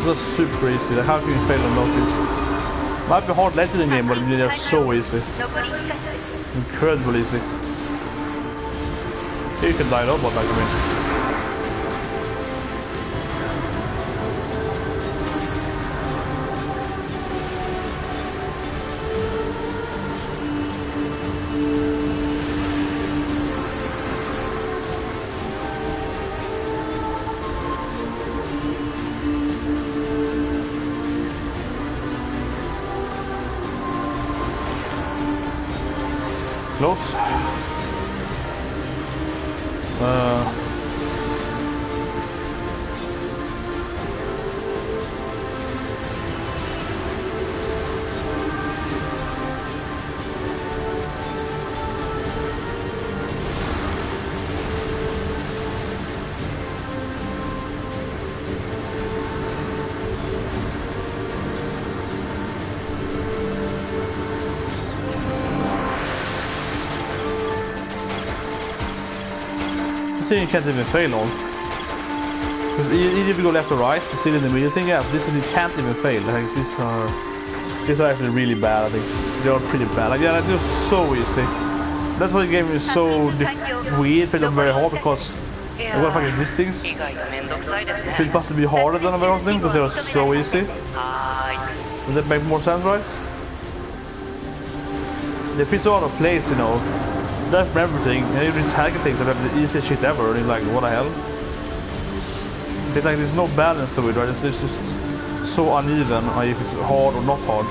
That's super easy. Like, how can you fail on those things? Might be hard later in the game, but they're so easy. Incredibly easy. You can die robot like me. Close. thing you can't even fail on. Because either if you go left or right, you see in the middle thing, yeah, this thing you can't even fail. Like these are actually really bad, I think. They are pretty bad. Like, yeah, they're so easy. That's why the game is so weird, but very hard, because what the fuck is these things? It's supposed to be harder than a very often because they are so easy. Does that make more sense, right? They feel so out of place, you know. That's from everything, and you just hacking things that have the easiest shit ever, and it's like, what the hell? It's like there's no balance to it, right? It's just so uneven, if it's hard or not hard.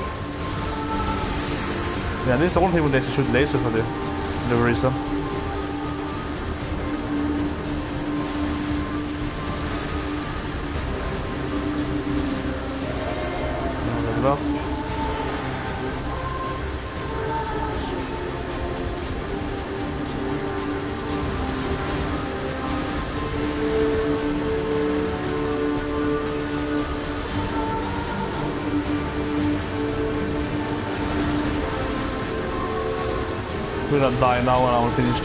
Yeah, this is the only thing when they shoot lasers for the reason. We're gonna die now when I'm finished.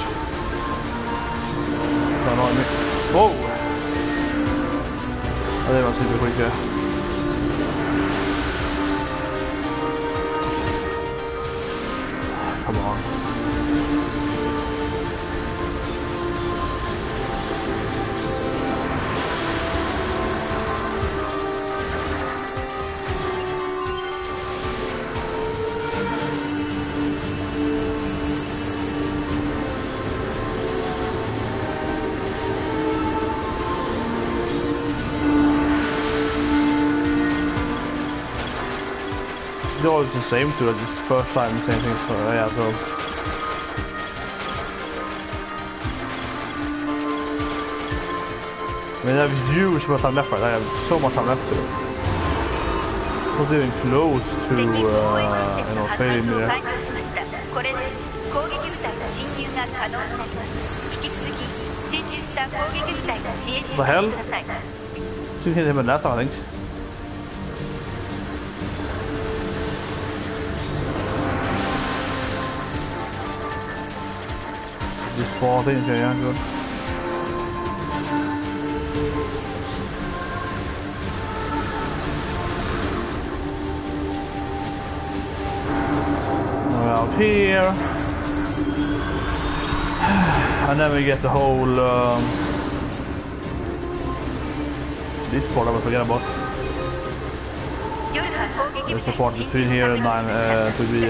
Don't annoy me. Whoa! Oh, they were super quick there. Come on. It's always the same too, like this first time the same thing, so yeah, so I mean, I have huge amount of time left, right? I have so much time left to not even close to you know, failing me there. What the hell? Didn't hit him in that time, I think. Just 4 things, yeah, good. We're out here. And then we get the whole this part I was forgetting about. There's the part between here and 9 to be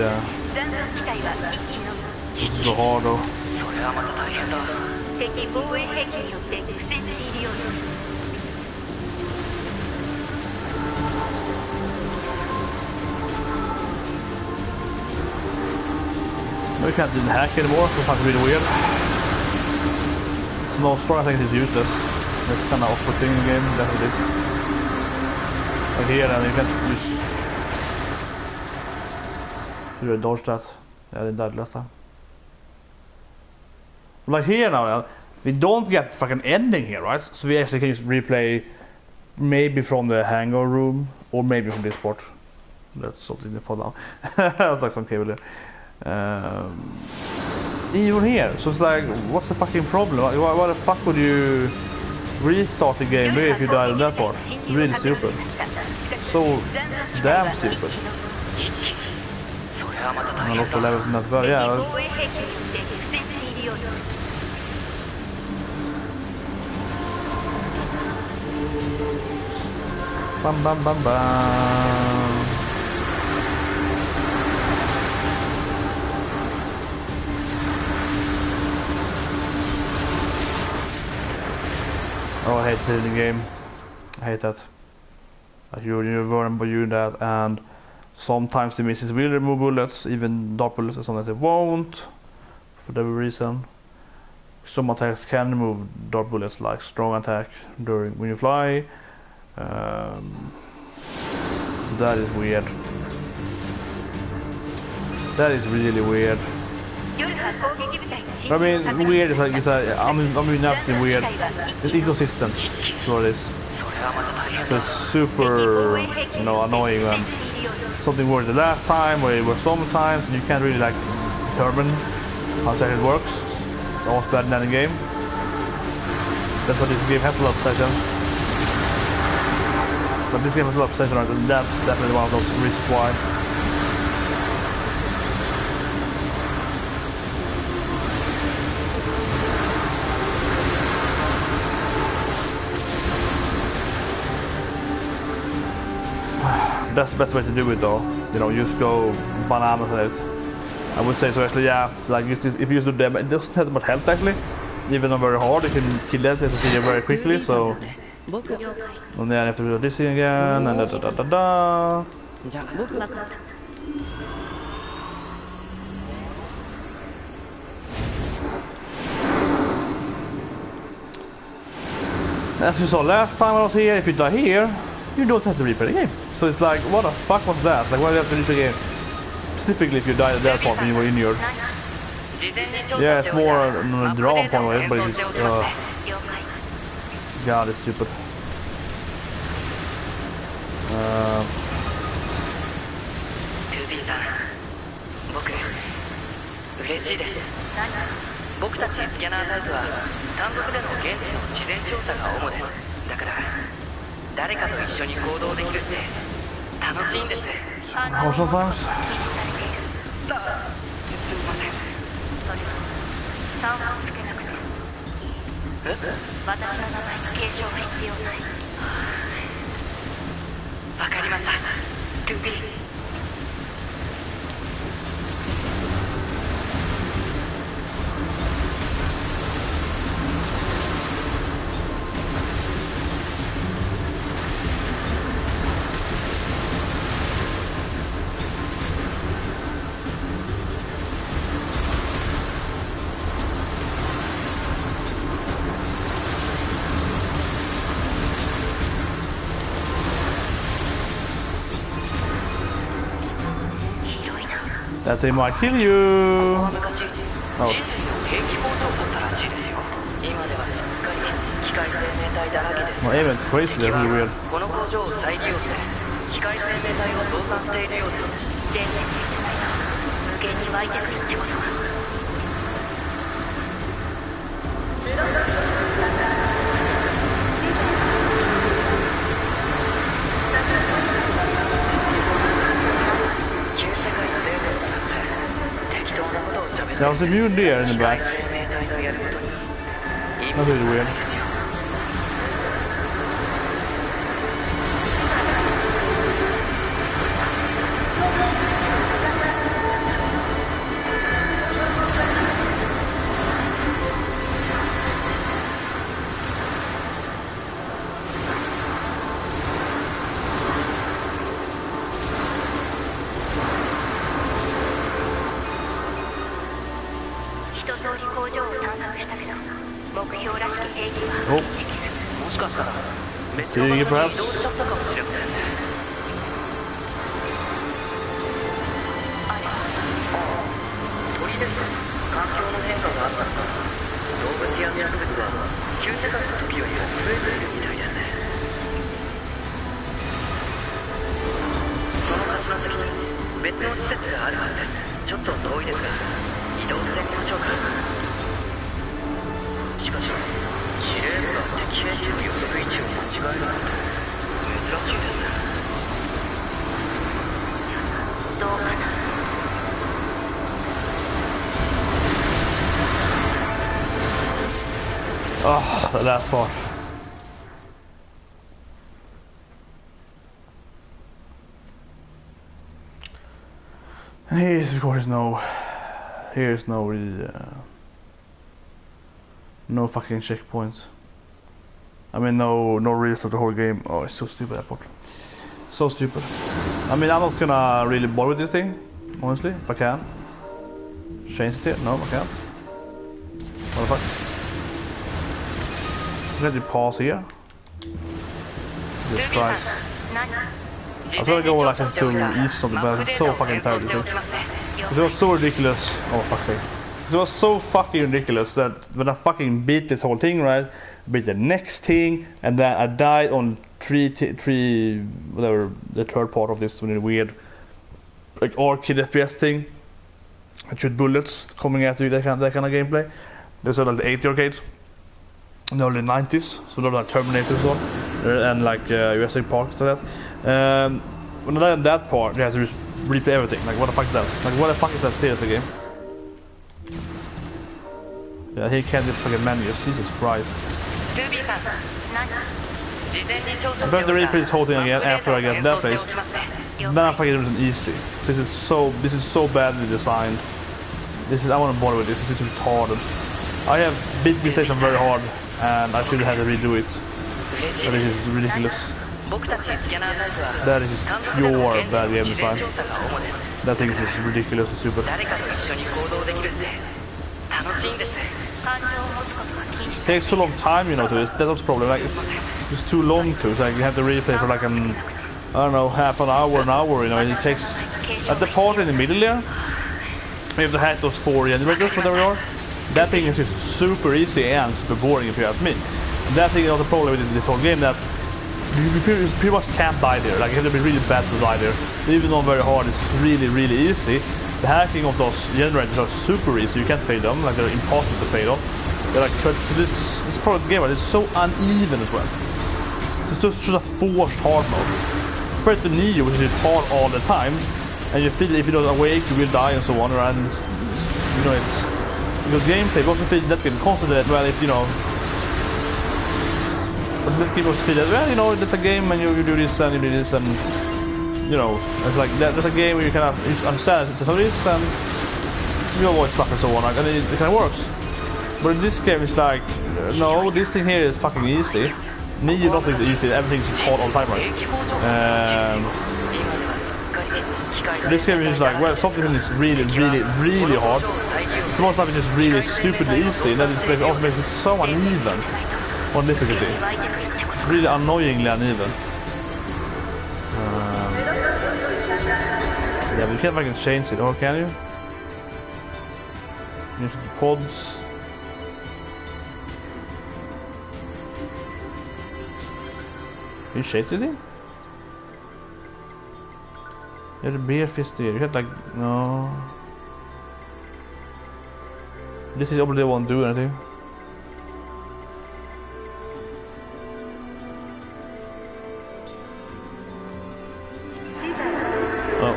so hard though. We can't do the hack anymore, so it's really weird. Snowstorm I think is useless. That's kind of awkward thing in the game, definitely is. Like here then you can't use... Should I dodge that? Yeah, I didn't die last time. Like here now, we don't get fucking ending here, right? So we actually can just replay maybe from the hangar room or maybe from this part. That's something to fall down. I was like some cable there. Even here, so it's like, what's the fucking problem? Why the fuck would you restart the game if you died on that part? It's really stupid. So damn stupid. I lost the levels in that well, yeah. Bam bam bam bam. Oh, I hate the game. I hate that. Like you're vulnerable, you do that, and sometimes the missions will remove bullets, even dark bullets, and sometimes they won't, for whatever reason. Some attacks can remove dark bullets, like strong attack during when you fly. So that is weird. That is really weird. I mean, weird is like you said. I mean, absolutely weird. It's inconsistent. That's what it is. So it's super, you know, annoying when something worked the last time, or it worked sometimes, and you can't really like determine how exactly it works. It's almost bad in any game. That's what this game has a lot of sessions. But this game has a lot of sessions, and that's definitely one of those reasons why. That's the best way to do it though. You know, just go bananas at it. I would say so actually, yeah, like if you use the damage, it doesn't have much health actually. Even though very hard, you can kill that very quickly, so... And then I have to do this thing again, and da-da-da-da-da. As you saw last time I was here, if you die here, you don't have to replay the game. So it's like, what the fuck was that? Like, why do you have to replay the game? Specifically if you died at that point when you were in your... Yeah, it's more on a drama point of it, but it's God, it's stupid. How sometimes? 3をつけなくてもいい。私の名前に継承は必要ない。わかりました。ルビー。That they might kill you. Oh. My aim is crazy, that's really weird. There was a new deer in the back. That's really weird. Did perhaps? Oh, the last part. And here's of course no really no fucking checkpoints. I mean no reels of the whole game. Oh, it's so stupid, that part. So stupid. I mean, I'm not gonna really bother with this thing, honestly, if I can. Change it here? No, I can't. What the fuck? Let me pause here. Jesus Christ. I was gonna go like to east something, but I'm so fucking tired of this thing. It was so ridiculous. Oh, fuck's sake. It was so fucking ridiculous that when I fucking beat this whole thing, right? Beat the next thing, and then I died on three, whatever, the third part of this really weird, like arcade FPS thing. I shoot bullets coming at you, that kind of gameplay. There's like the 80 arcades. in the early 90s, so they're like Terminator so and like Jurassic Park so that. When I did that part, you have to replay everything. Like what the fuck is that? Like what the fuck is that seriously game? Yeah, he can't just fucking menus. Jesus Christ. I'm going to replay this whole thing again after I get that place. Then I fucking do it easy. This is so badly designed. I want to bother with this. This is retarded. I have beat this station very hard, and I should have to redo it. But it is ridiculous. That is just pure bad game design. That thing is just ridiculous and stupid. It takes so long time, you know, to this. That's the problem. Like it's too long to. So like, you have to replay for like I don't know, half an hour, you know. And it takes at the part in the middle there. We have to have those 4 generators, whatever they are. That thing is just super easy and super boring if you ask me. And that thing is also the problem with this whole game, that you pretty much can't die there. Like you have to be really bad to die there. Even though very hard, it's really easy. The hacking of those generators are super easy. You can't fail them. Like they're impossible to fail. They're like, so this part of the game is so uneven as well. So it's just a forced hard mode. Compared to NieR, which is hard all the time. And you feel if you don't awake, you will die and so on. And you know, it's because gameplay. You also feel that game constantly as well. If you know, but this game also feel that well, you know, it's a game and you do this and you do this and you know, it's like that's a game where you kind of understand it's how it is and you avoid stuff and so on. Like, and it kind of works. But in this game, it's like no, this thing here is fucking easy. NieR nothing's easy. Everything's hard all the time, right? This game is like, well, something is really hard. Some of the time it's just really stupidly easy, and that is also makes it so uneven on difficulty. Really annoyingly uneven. Yeah, but you can't fucking change it, or can you? Use the pods. Can you change this in? You had a beer fist here. You had like no. This is obviously won't do anything. Oh.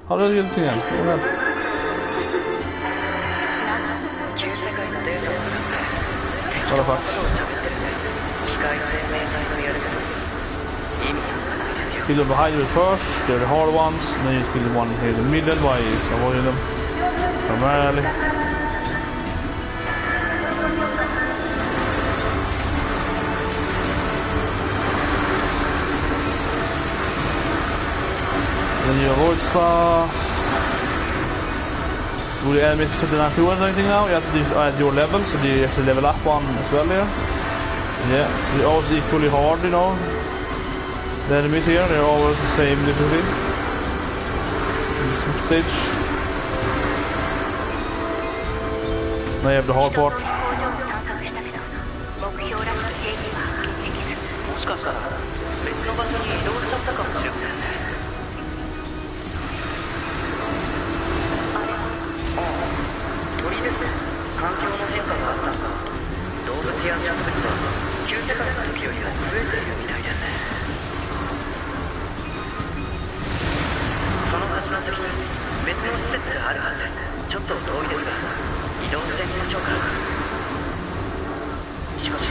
How did you get it again? What the fuck? Kill them behind you first, they're the hard ones, and then you kill the one here in the middle while you avoid them primarily. Then you avoid stuff. Do the enemies set the not doing anything now? You have to add your level, so you have to level up one as well here. Yeah, they're all equally hard, you know. The enemies here, they're always the same difficulty. This stage. Now you have the hard part.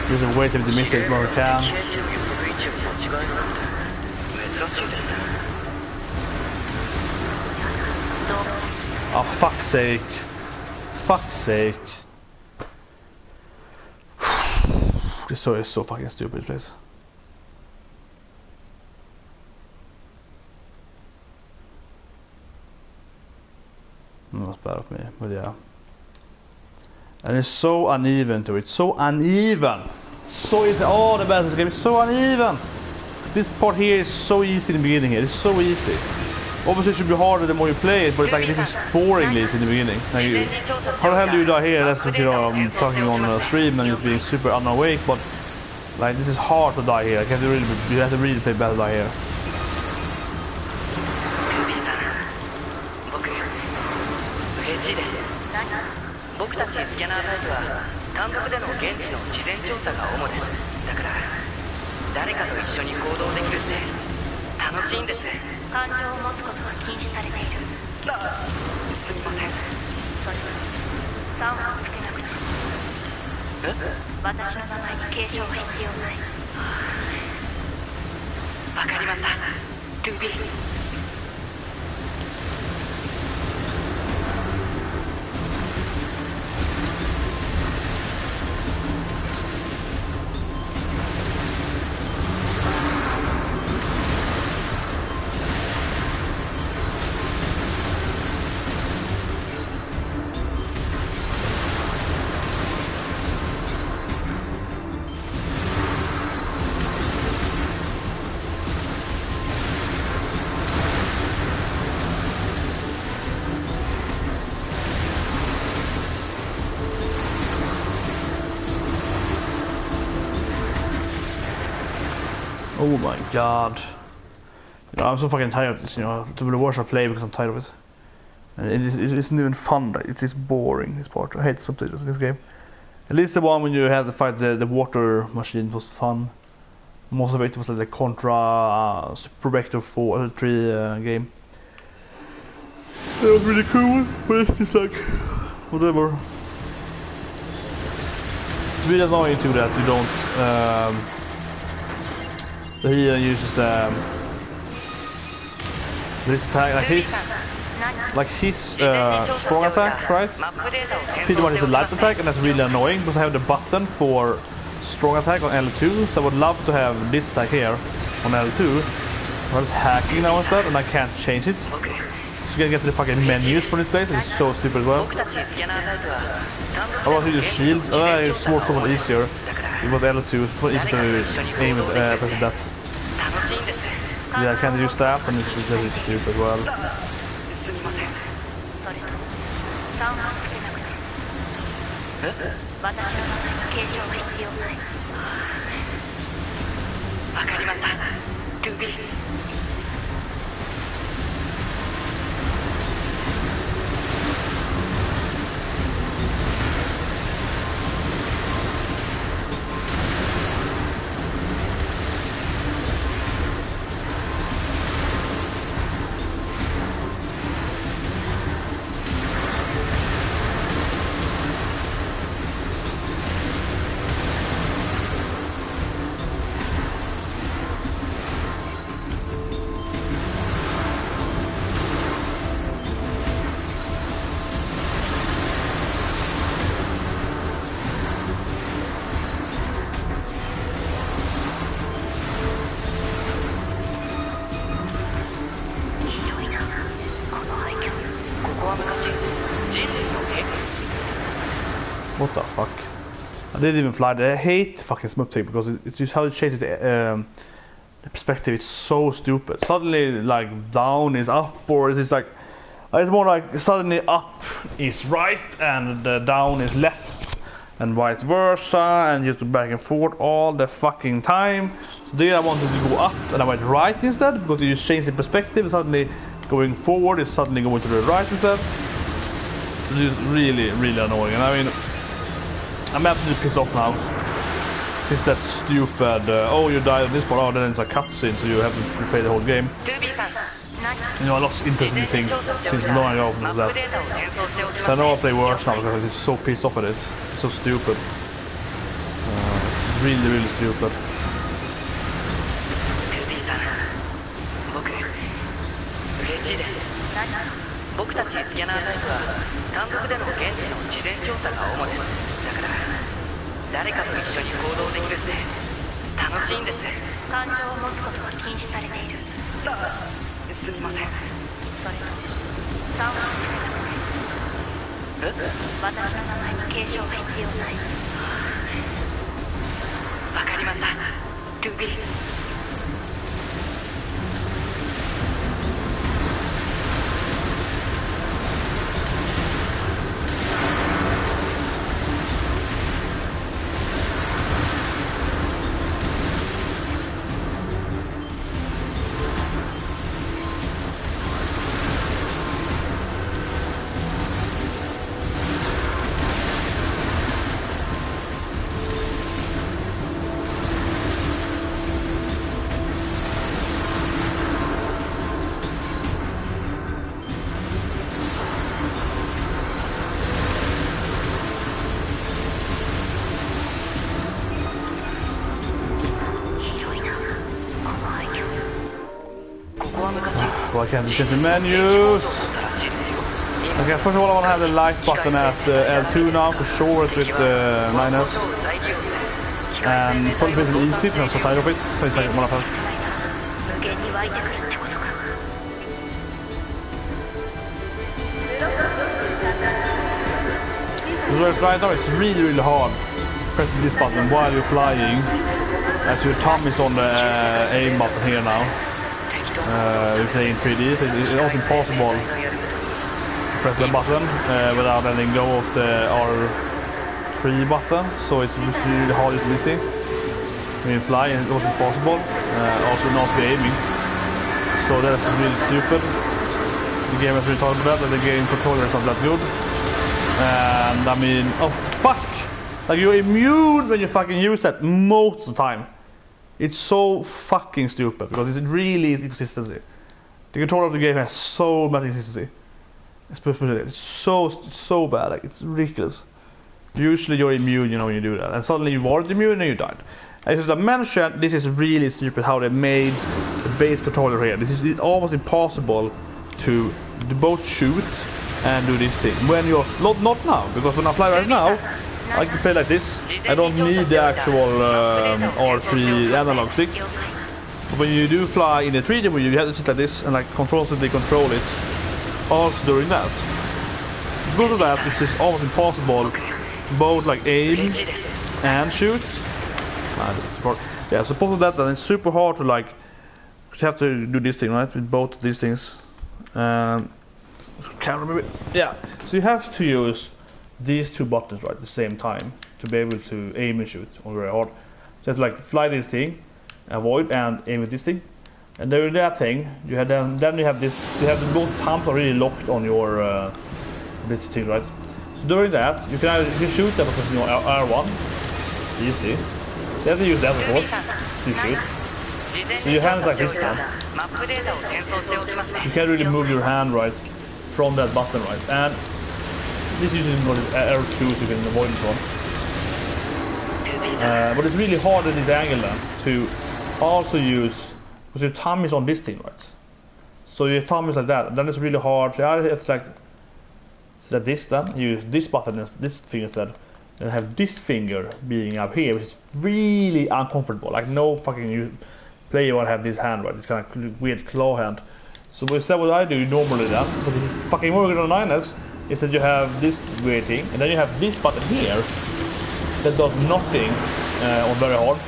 Just wait if the missile more can. Oh, fuck's sake. Fuck's sake. This story is so fucking stupid, please. That's bad of me, but yeah. And it's so uneven to it. So uneven. So it's all the best in this game. It's so uneven. This part here is so easy in the beginning. Here. It's so easy. Obviously it should be harder the more you play it, but it's like this is boringly easy in the beginning. Like, how the hell do you die here? That's if you know I'm talking on a stream and it's being super unawake, but like this is hard to die here. You have to really play better to die here. 僕たちスキャナータイプは単独での現地の事前調査が主です。だから誰かと一緒に行動できるって楽しいんです。感情を持つことは禁止されている。すみません。それは3をつけなくても私の名前に継承は必要ない。わかりました。ルビー。Oh my god. You know, I'm so fucking tired of this, you know. To be the worst I play because I'm tired of it. And it isn't even fun, like, it is boring, this part. I hate subtitles in this game. At least the one when you had to fight the water machine was fun. Most of it was like the Contra Super Vector 3 game. It was really cool, but it's just like, whatever. It's really annoying too that you don't, so he uses this attack, like his strong attack, right? Peter one is a light attack, and that's really annoying because I have the button for strong attack on L2, so I would love to have this attack here on L2. I'm just hacking now instead, and I can't change it. So you can get to the fucking menus for this place, and it's so stupid as well. I want to use shield, it's so much easier. It was L2, it's easy to aim at pressing that. Yeah, I can't use that, and it's just really stupid as well. わかりました。ルビー。What the fuck? I didn't even fly there. I hate fucking Smurf thing because it's just how it changes the perspective. It's so stupid. Suddenly, like, down is up, or it's like, it's more like suddenly up is right and down is left, and vice versa, and just back and forth all the fucking time. So there I wanted to go up, and I went right instead because you just change the perspective. Suddenly going forward is suddenly going to the right instead. It's just really, really annoying. And I mean, I'm absolutely pissed off now. Since that stupid, oh, you died on this part, oh, then it's a cutscene, so you have to replay the whole game. You know, I lost interest in the thing since long ago from that. So I know I'll play worse now because I'm so pissed off at it. It's so stupid. It's really, really stupid. 僕たちスキャナータイプは単独での現地の事前調査が主です。だから誰かと一緒に行動できるって楽しいんです。感情を持つことは禁止されている。すみません。それと3をつけなくて私の名前に継承は必要ない。わかりました。ルビー。So I can't change the menus. Okay, first of all I want to have the light button at L2 now for sure with 9S. And probably a bit easy because I'm so tired of it. So it's like one of them. Right now it's really hard pressing this button while you're flying, as your thumb is on the aim button here now. You're playing 3D, so it's almost impossible to press the button without letting go of the R3 button, so it's really hard to this thing. When you fly, it's almost impossible, also not be aiming, so that's really stupid. The game has really talked about that, the game controller is not that good. And I mean, oh fuck! Like you're immune when you fucking use that most of the time. It's so fucking stupid because it really is inconsistency. The controller of the game has so much inconsistency. It's so bad, like it's ridiculous. Usually you're immune, you know, when you do that, and suddenly you weren't immune and you died. As I mentioned, this is really stupid how they made the base controller here. It's almost impossible to both shoot and do this thing when you're not now, because when I fly right now I can play like this. I don't need the actual R3 analog stick, but when you do fly in the 3D mode you have to sit like this and like constantly control it also during that. Because of that it's just almost impossible to both like aim and shoot. Yeah, so because of that then it's super hard to like, you have to do this thing right with both of these things. Can't remember it. Yeah, so you have to use these two buttons right at the same time to be able to aim and shoot on very hard. Just like fly this thing, avoid and aim with this thing, and during that thing you have then you have this. You have the both thumbs are really locked on your this thing, right? So during that you can shoot them because you know R1 easy. You have to use that of course to shoot. So your hand is like this now. You can't really move your hand right from that button, right? And this usually is R2 so you can avoid this one. But it's really hard at this angle then to also use, because your thumb is on this thing, right? So your thumb is like that, and then it's really hard. So I have to like this then, use this button and this finger instead, and have this finger being up here, which is really uncomfortable. Like no fucking player will have this hand, right? It's kind of weird claw hand. So instead what I do normally then, but it's fucking working on 9S, is that you have this weird thing, and then you have this button here that does nothing on very hard.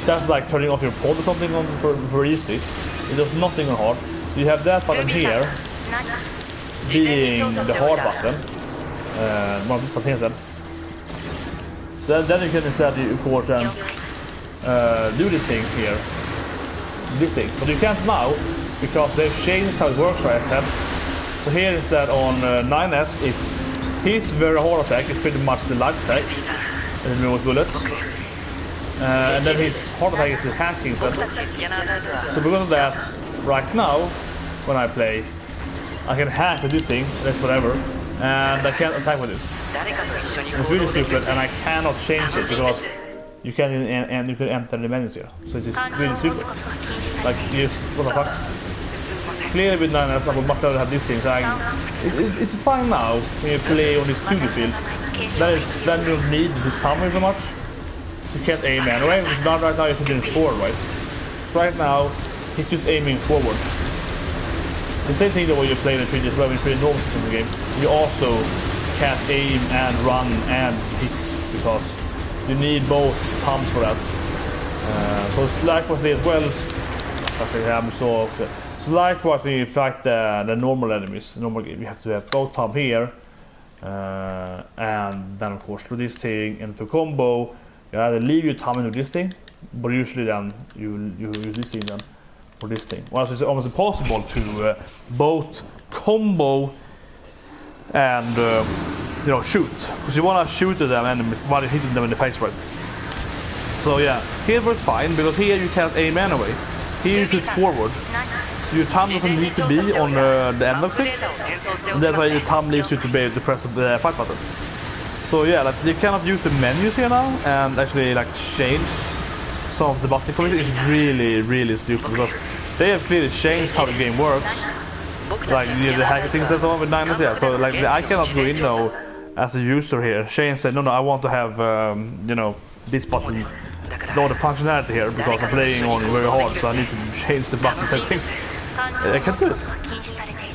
That's like turning off your pod or something on for easy. It does nothing on hard. So you have that button here being the hard button. One button instead. Then you can instead of course do this thing here. This thing. But you can't now because they've changed how it works right now. So here is that on 9S, it's his very hard attack is pretty much the light attack, and then with bullets. And then his hard attack is the hacking. So because of that, right now, when I play, I can hack with this thing, that's whatever, and I can't attack with it. It's really stupid, and I cannot change it because you can and you can enter the menus here. So it's just really stupid. Like you, what the fuck? Clearly with 9S, I would much rather have this thing. So it's fine now when you play on this 2D field. Then you don't need this timer so much. You can't aim anyway. It's not right now. You're putting it forward, right? Right now, he's just aiming forward. The same thing that when you play the 3D as well, when you play normal in the game, you also can't aim and run and hit because you need both thumbs for that. So it's likewise as well. So likewise when you fight the normal enemies, normal game, you have to have both thumb here, and then of course for this thing and to combo, you either leave your thumb into this thing, but usually then you use this thing then for this thing. Well, it's almost impossible to both combo and you know, shoot, because you want to shoot at them enemies while you're hitting them in the face, right? So yeah, here it works fine because here you can't aim anyway. Here you shoot forward, so your thumb doesn't need to be on the end of it, and that's why your thumb leaves you to be able to press the fight button. So yeah, like you cannot use the menus here now and actually like change some of the button combinations. It's really stupid because they have clearly changed how the game works. Like the hacking things that's on with Niners, yeah. So like I cannot go in though as a user here. Shane said, no, I want to have you know, this button, all the functionality here because I'm playing on very hard, so I need to change the button settings. I can't do it.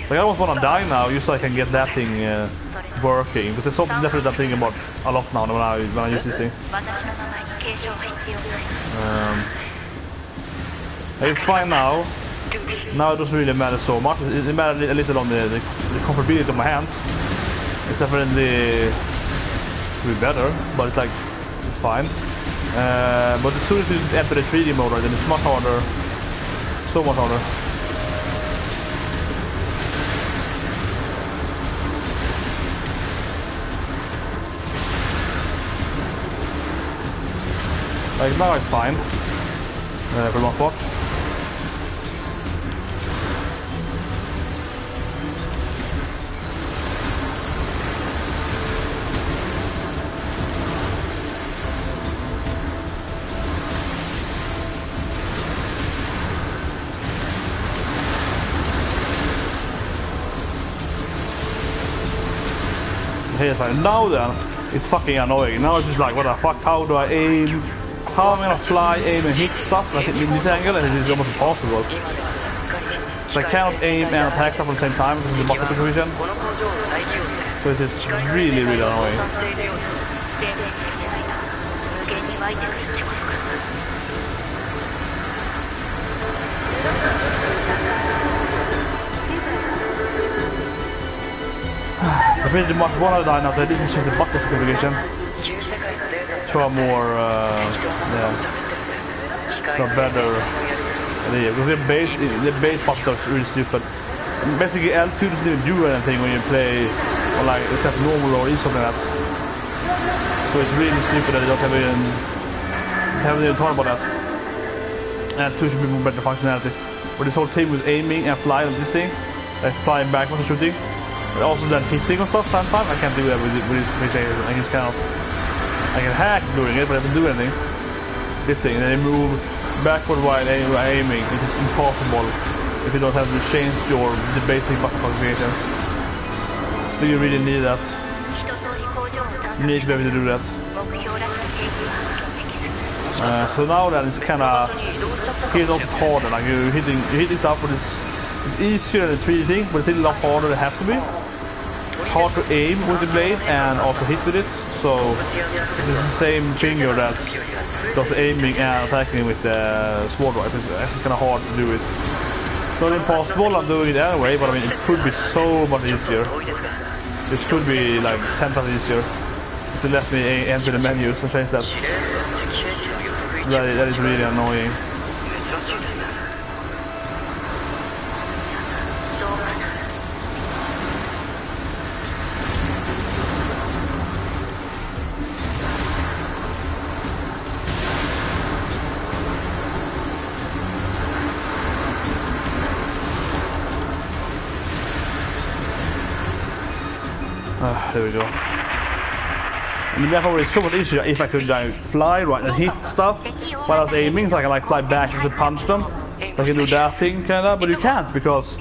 Like I almost want to die now just so I can get that thing working. But there's something definitely I'm thinking about a lot now when I use this thing. It's fine now. Now it doesn't really matter so much. It matters a little on the comfortability of my hands. It's definitely be better, but it's like it's fine. But as soon as you enter the 3D mode, right, then it's much harder. So much harder. Like now it's fine. For the most part. Here's like, now then, it's fucking annoying. Now it's just like, what the fuck, how do I aim? How am I gonna fly, aim and hit stuff like in this angle? And it is almost impossible. So I cannot aim and attack stuff at the same time because of the button situation. So it's just really, really annoying. I pretty much one of the line now, so I didn't change the button configuration. To a more, to a better idea. Because the base buttons are really stupid. Basically L2 doesn't even do anything when you play on like, except normal or something like that. So it's really stupid that they don't haven't even thought about that. L2 should be more better functionality. But this whole thing with aiming and flying on this thing, like flying backwards and shooting, but also then hitting and stuff sometimes, I can't do that with this PlayStation. I just cannot. I can hack doing it, but I don't do anything. This thing, and then you move backward while aiming. It is impossible if you don't have to change the basic button configurations. So you really need that. You need to be able to do that. So now then it's kinda hit off harder. Like you're hitting stuff, but it's easier than the 3D thing, but it's a lot harder than it has to be. It's hard to aim with the blade and also hit with it. So it's the same finger that does aiming and attacking with the sword, right? It's actually kind of hard to do it. It's not impossible, I'm doing it anyway, but I mean it could be so much easier. This could be like 10 times easier if they let me enter the menus and change that. That is really annoying. There we go. I mean, that probably is so much easier if I could like fly right and hit stuff while I was aiming, so I can like fly back and punch them. So I can do that thing kinda, but you can't because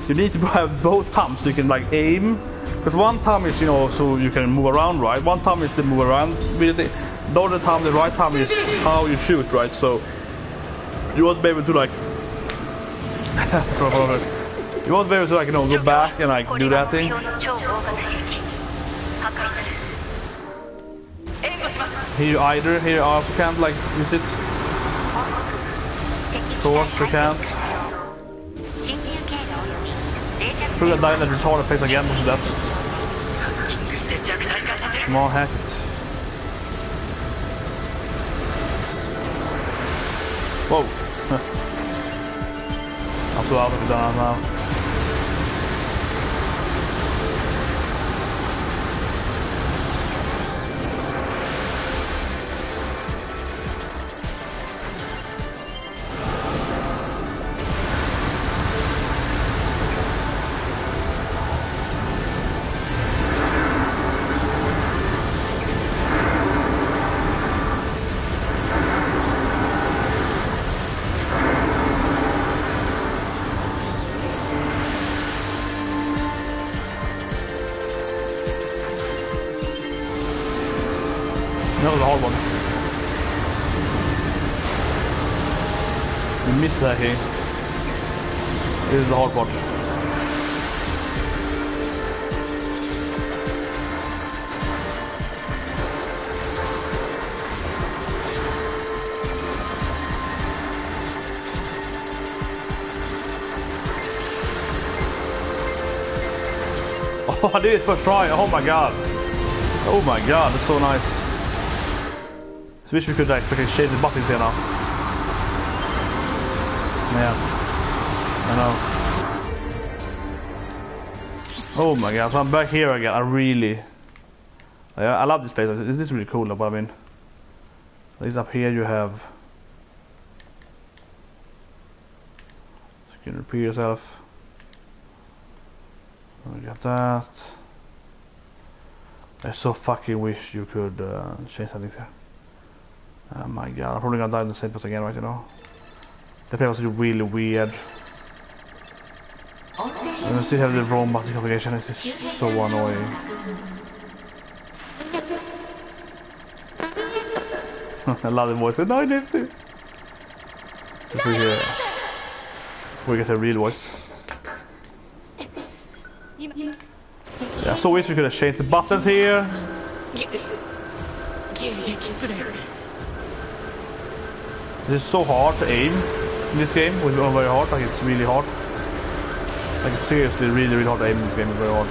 you need to have both thumbs so you can like aim. Because one thumb is, you know, so you can move around, right? One thumb is to move around with it. The other thumb, the right thumb is how you shoot, right? So you won't be able to like you won't be able to like, you know, go back and like do that thing. Here you also can't like use it. Of course you can't. Put that die in that retarded face again, what's that? Come on, hack it. Whoa. I'm so out of the down now. You missed that game. This is the hard part. Oh, I did it first try. Oh my god. Oh my god, that's so nice. I wish we could like freaking shade the buttons here now. Yeah. I know. Oh my god, so I'm back here again. I love this place. This is really cool, but I mean, at least up here you have. You can repeat yourself. We got that. I so fucking wish you could change settings here. Oh my god, I'm probably gonna die in the same place again, right? You know, the play was really weird. I still have the wrong button configuration. It's just so annoying. I love the voice. No, it is too. We get a real voice. Yeah, so wish we could have changed the buttons here. This is so hard to aim in this game. It's very hard. Like it's really hard. Like it's seriously really hard to aim in this game. It's very hard.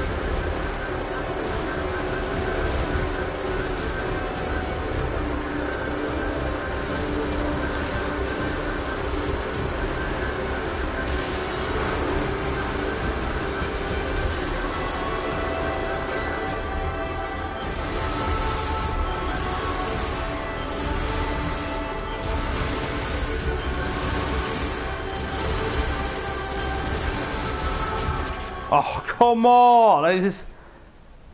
Oh, come on! And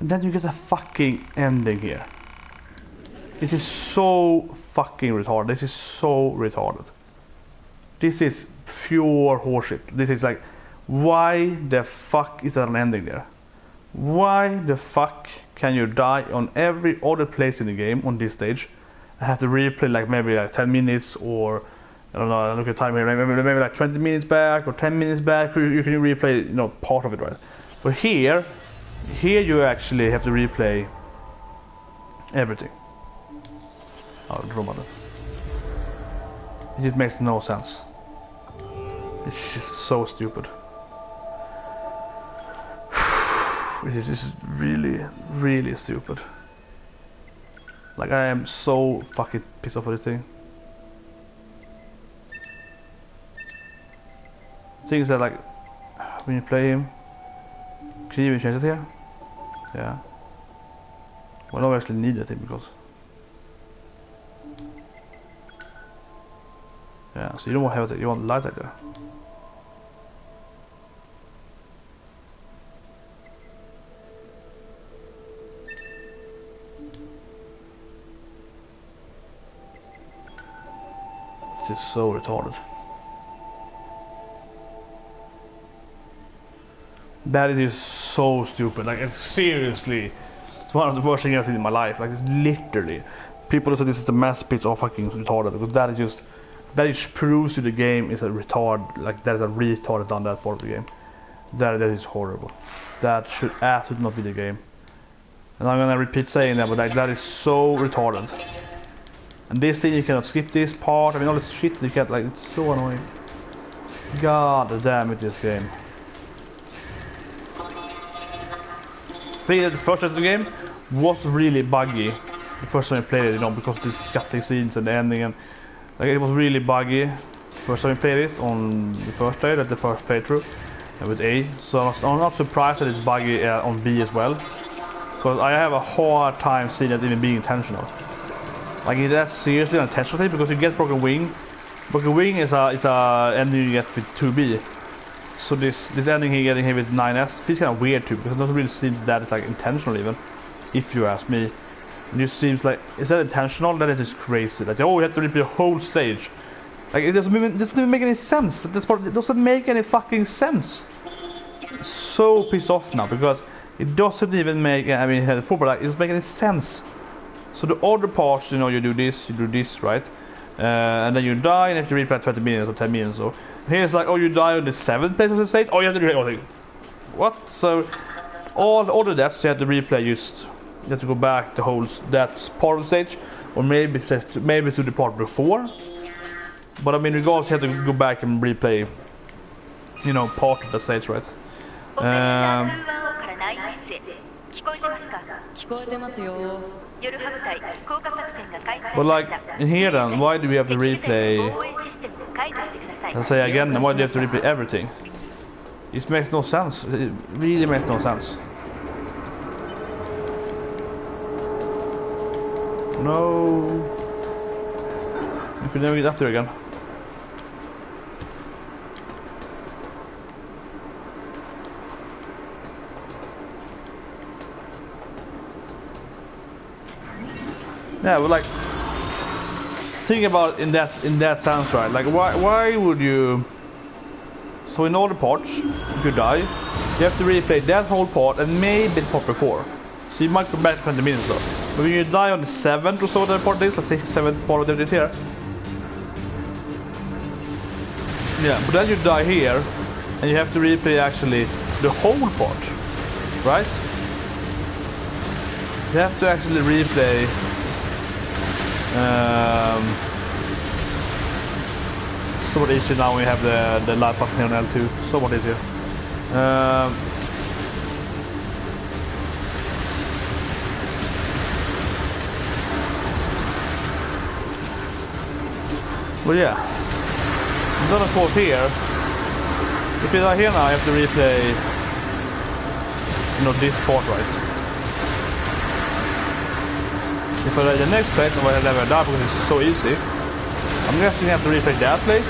then you get a fucking ending here. This is so fucking retarded. This is so retarded. This is pure horseshit. This is like, why the fuck is there an ending there? Why the fuck can you die on every other place in the game on this stage and have to replay like maybe like 10 minutes or I don't know, look at time here, maybe like 20 minutes back or 10 minutes back, you can replay, you know, part of it, right? But here you actually have to replay everything. Oh, Myrmonden. It just makes no sense. It's just so stupid. This is really stupid. Like I am so fucking pissed off with this thing. Things that like when you play him, can you even change it here? Yeah. Well, I don't actually need that thing because yeah. So you don't want to have it. You want light like there. This is so retarded. That is so stupid. Like, it's seriously, it's one of the worst things I've seen in my life. Like, it's literally, people say this is the masterpiece of fucking retarded because that just proves you the game is a retard. Like, that is a retard done that part of the game. That is horrible. That should absolutely not be the game. And I'm gonna repeat saying that, but like, that is so retarded. And this thing, you cannot skip this part. I mean, all this shit you can't, like, it's so annoying. God damn it, this game. The first of the game was really buggy. The first time I played it, you know, because this cutting scenes and the ending, and like it was really buggy. First time I played it on the first day, that's the first playthrough, with A. So I'm not surprised that it's buggy on B as well, because I have a hard time seeing that even being intentional. Like that's seriously an intentional thing because you get broken wing. Broken wing is a ending you get with 2B. So this ending here getting here with 9S feels kind of weird too because it doesn't really seem that it's like intentional even, if you ask me. It just seems like, is that intentional? That is crazy. Like, oh, we have to replay the whole stage. Like it doesn't even make any sense. This part, it doesn't make any fucking sense. So pissed off now because it doesn't even make. I mean, the proper like it doesn't make any sense. So the other parts, you know, you do this, right? And then you die and you have to replay 20 minutes or 10 minutes. So here it's like, oh, you die on the 7th place of the stage. Oh, you have to replay. What? So all the deaths you have to replay. You have to go back the whole that part of the stage, or maybe to the part before. But I mean, regardless, you have to go back and replay, you know, part of the stage, right? But like in here then, why do we have to replay? I'll say again, why do you have to replay everything? It makes no sense. It really makes no sense. No. You could never get up there again. Yeah, but like, think about in that sense, right? Like, why would you? So in all the parts, if you die, you have to replay that whole part and maybe the part before. So you might go back 20 minutes though. But when you die on the 7th or so that part is, let's say 7th part of it here. Yeah, but then you die here, and you have to replay actually the whole part, right? You have to actually replay. So what easier now we have the light button here on L2. So what easier. Well, yeah. And then of course here, if you die here now, you have to replay, you know, this part, right? If I die the next place, I will never die because it's so easy. I'm guessing you have to replay that place,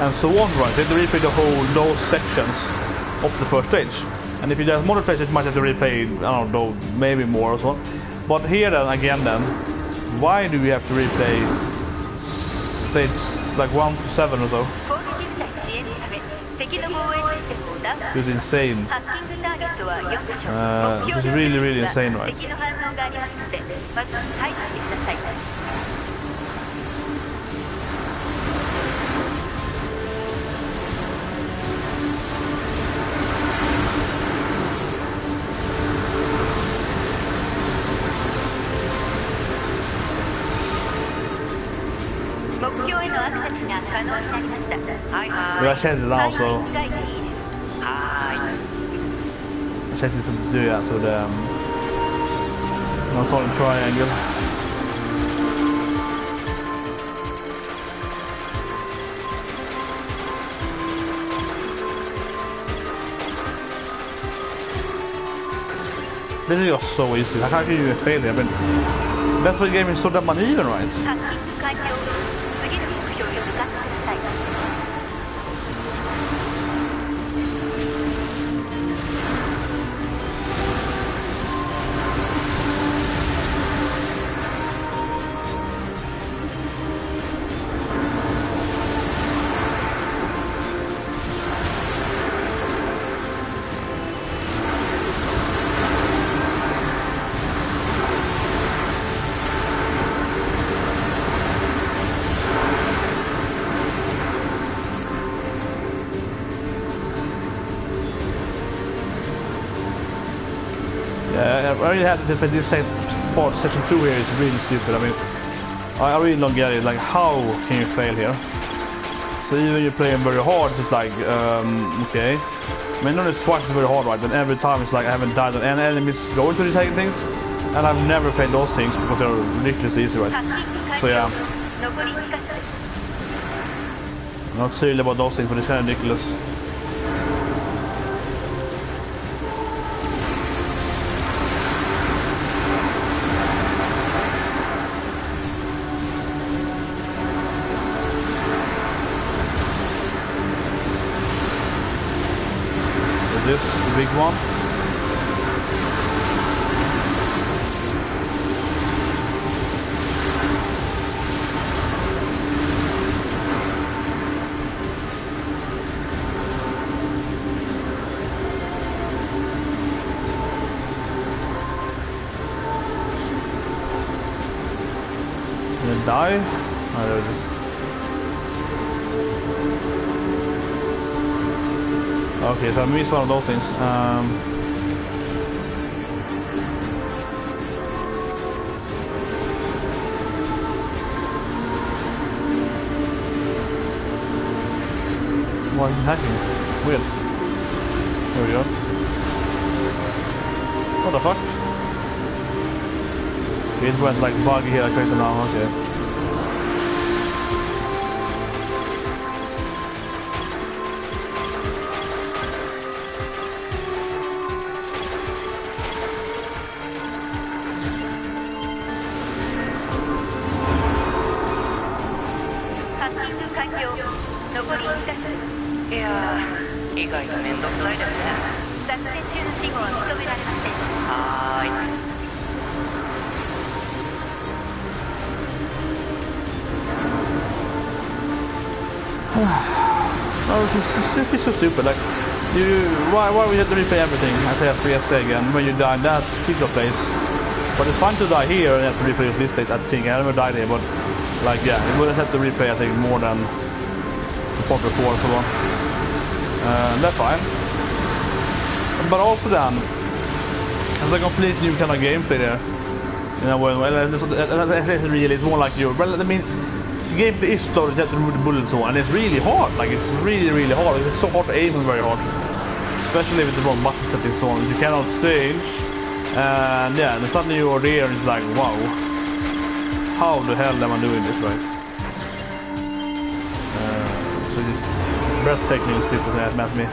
and so on, right? You have to replay those sections of the first stage. And if you die more places, you might have to replay, I don't know, maybe more or so. But here then, again then, why do we have to replay stage like 1 to 7 or so? It's insane. It's really, really insane, right? But I changed it now, so I changed it to do that to the I'll call it triangle. This is just so easy. How can you even fail here? But that's why the game is so damn uneven, right? I really had to, but this part, section 2 here is really stupid. I mean, I really don't get it. Like, how can you fail here? So even you're playing very hard, it's like, okay. I mean, not twice very hard, right? But every time it's like I haven't died on any enemies going to the taking things, and I've never failed those things because they're ridiculously easy, right? So yeah. I'm not serious about those things, but it's kind of ridiculous. This the big one. And then die. I there it is. Okay, so I missed one of those things. Why is it hacking? Weird. There we go. What the fuck? It went like buggy here crazy now, okay. Oh, it's so stupid. Like, why we have to replay everything? I say again. When you die in that particular place, but it's fine to die here and you have to replay this state. I think I never died here, but like, yeah, it would have to replay. I think more than the part before, so on. That's fine. But also then, it's a complete new kind of gameplay there. You know, well, it's really, it's more like you. Well, I mean, the gameplay is started to move the bullets on, and it's really hard. Like, it's really hard. It's so hard to aim and very hard, especially with the wrong button settings on. You cannot change, and yeah, and suddenly you're there, and it's like, wow, how the hell am I doing this right? So it's breathtaking and stupid that met me.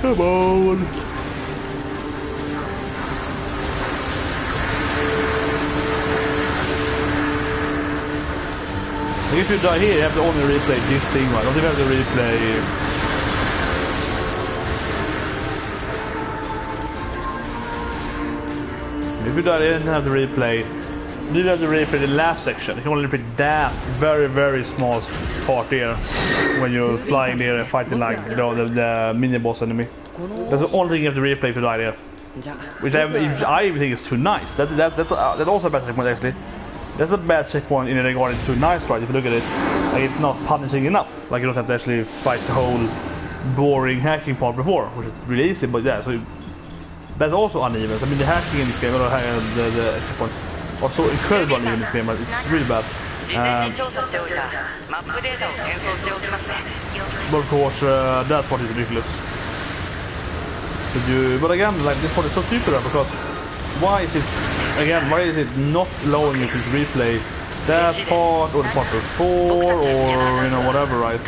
Come on. If you die here, you have to only replay this thing, right? Don't you have to replay... If you die here, you have to replay... You have to replay the last section. You can only replay that very small part here when you're flying there and fighting like, you know, the mini-boss enemy. That's the only thing you have to replay if you die there. Which I even think is too nice. That's also a bad checkpoint, actually. That's a bad checkpoint in regard it's too nice, right? If you look at it, like, it's not punishing enough. Like, you don't have to actually fight the whole boring hacking part before, which is really easy, but yeah, so that's also uneven. I mean, the hacking in this game, or the checkpoints, are so incredibly uneven in this game, right? It's really bad. But of course, that part is ridiculous. But again, like, this part is so stupid, because why is it not allowing you to replay that part or the part before, or, you know, whatever, right?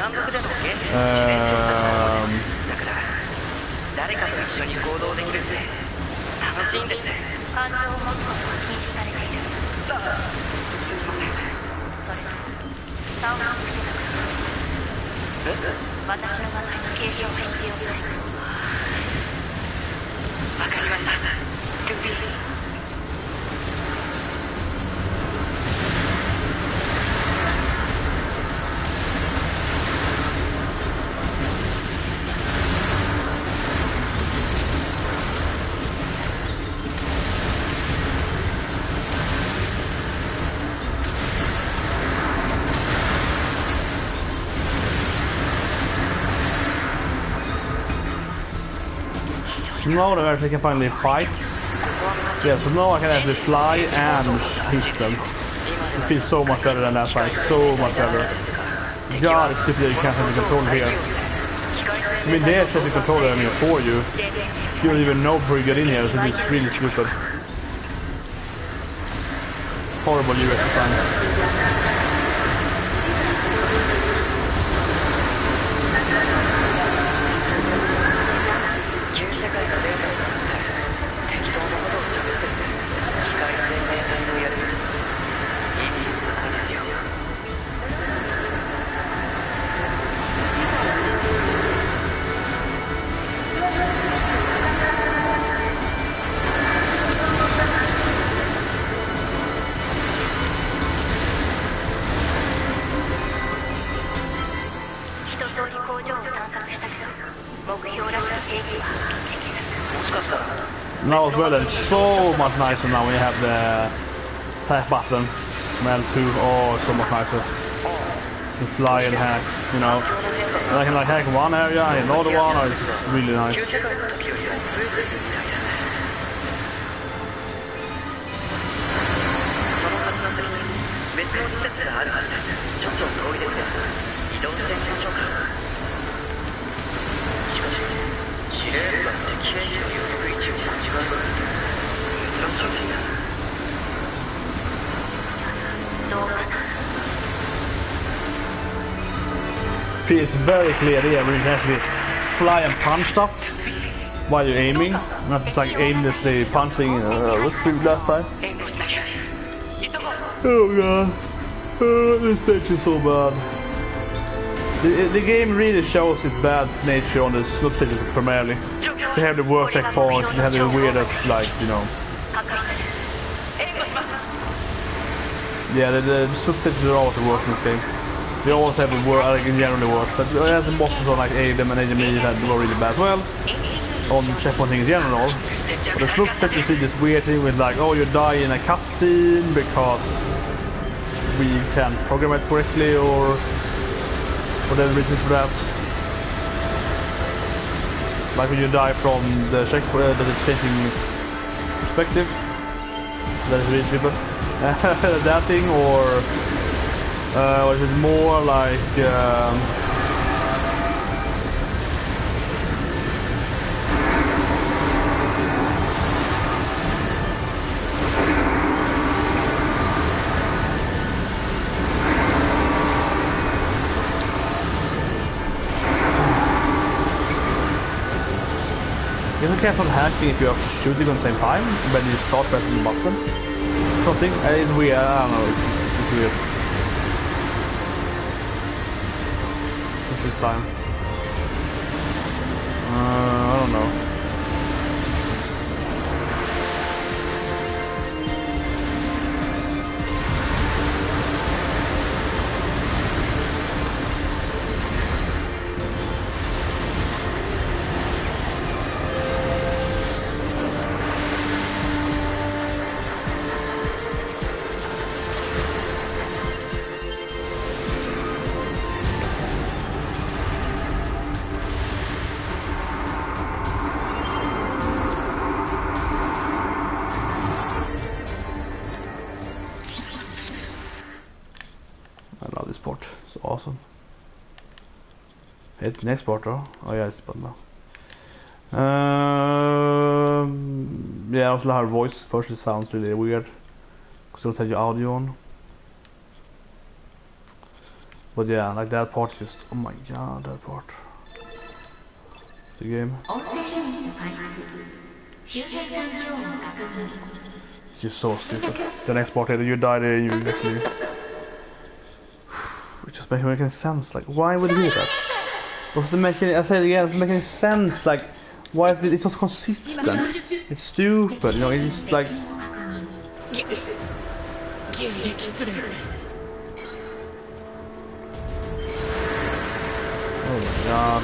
Now that I actually can finally fight. Yeah, so now I can actually fly and hit them. It feels so much better than that fight, so much better. God, it's stupid that you can't have the controller here. I mean, they set the controller for you. You don't even know before you get in here, so it's really stupid. Horrible UX design. Now as well, it's so much nicer now when you have the attack button from L2. Oh, so much nicer. You fly and hack, you know. And I can like hack one area and another one. Oh, it's really nice. Feels very clear here where you can actually fly and punch stuff while you're aiming. Not just like aimlessly punching. What's the last time? Oh god. This stage is so bad. The game really shows its bad nature on the slope stages primarily. They have the worst checkpoints, they have the weirdest, like, you know. Yeah, the slope stages are always the worst in this game. They always have the worst, like, generally worst. But yeah, the bosses on like Adam and ADME that were really bad as well. On checkpointing in general. But the slope stages, you see this weird thing with like, oh, you die in a cutscene because we can't program it correctly or whatever reasons for that. Like when you die from the checkpoint, that is changing perspective. That is really stupid. That thing, or is it more like you can start hacking if you are shooting at the same time when you start pressing the button. Something it's weird, I don't know, it's weird. Since this time. I don't know. This part, it's awesome. Hit next part though. Oh yeah, it's button now. Yeah, also her voice first, it sounds really weird because it'll take your audio on. But yeah, like that part is just, oh my god, that part. The game. You're so stupid. The next part here, you die there, you actually. It just makes making sense. Like, why would you do that? Doesn't make any. I say it again. Doesn't make any sense. Like, why is it? It's not consistent. It's stupid. You know, it's just like. Oh my god.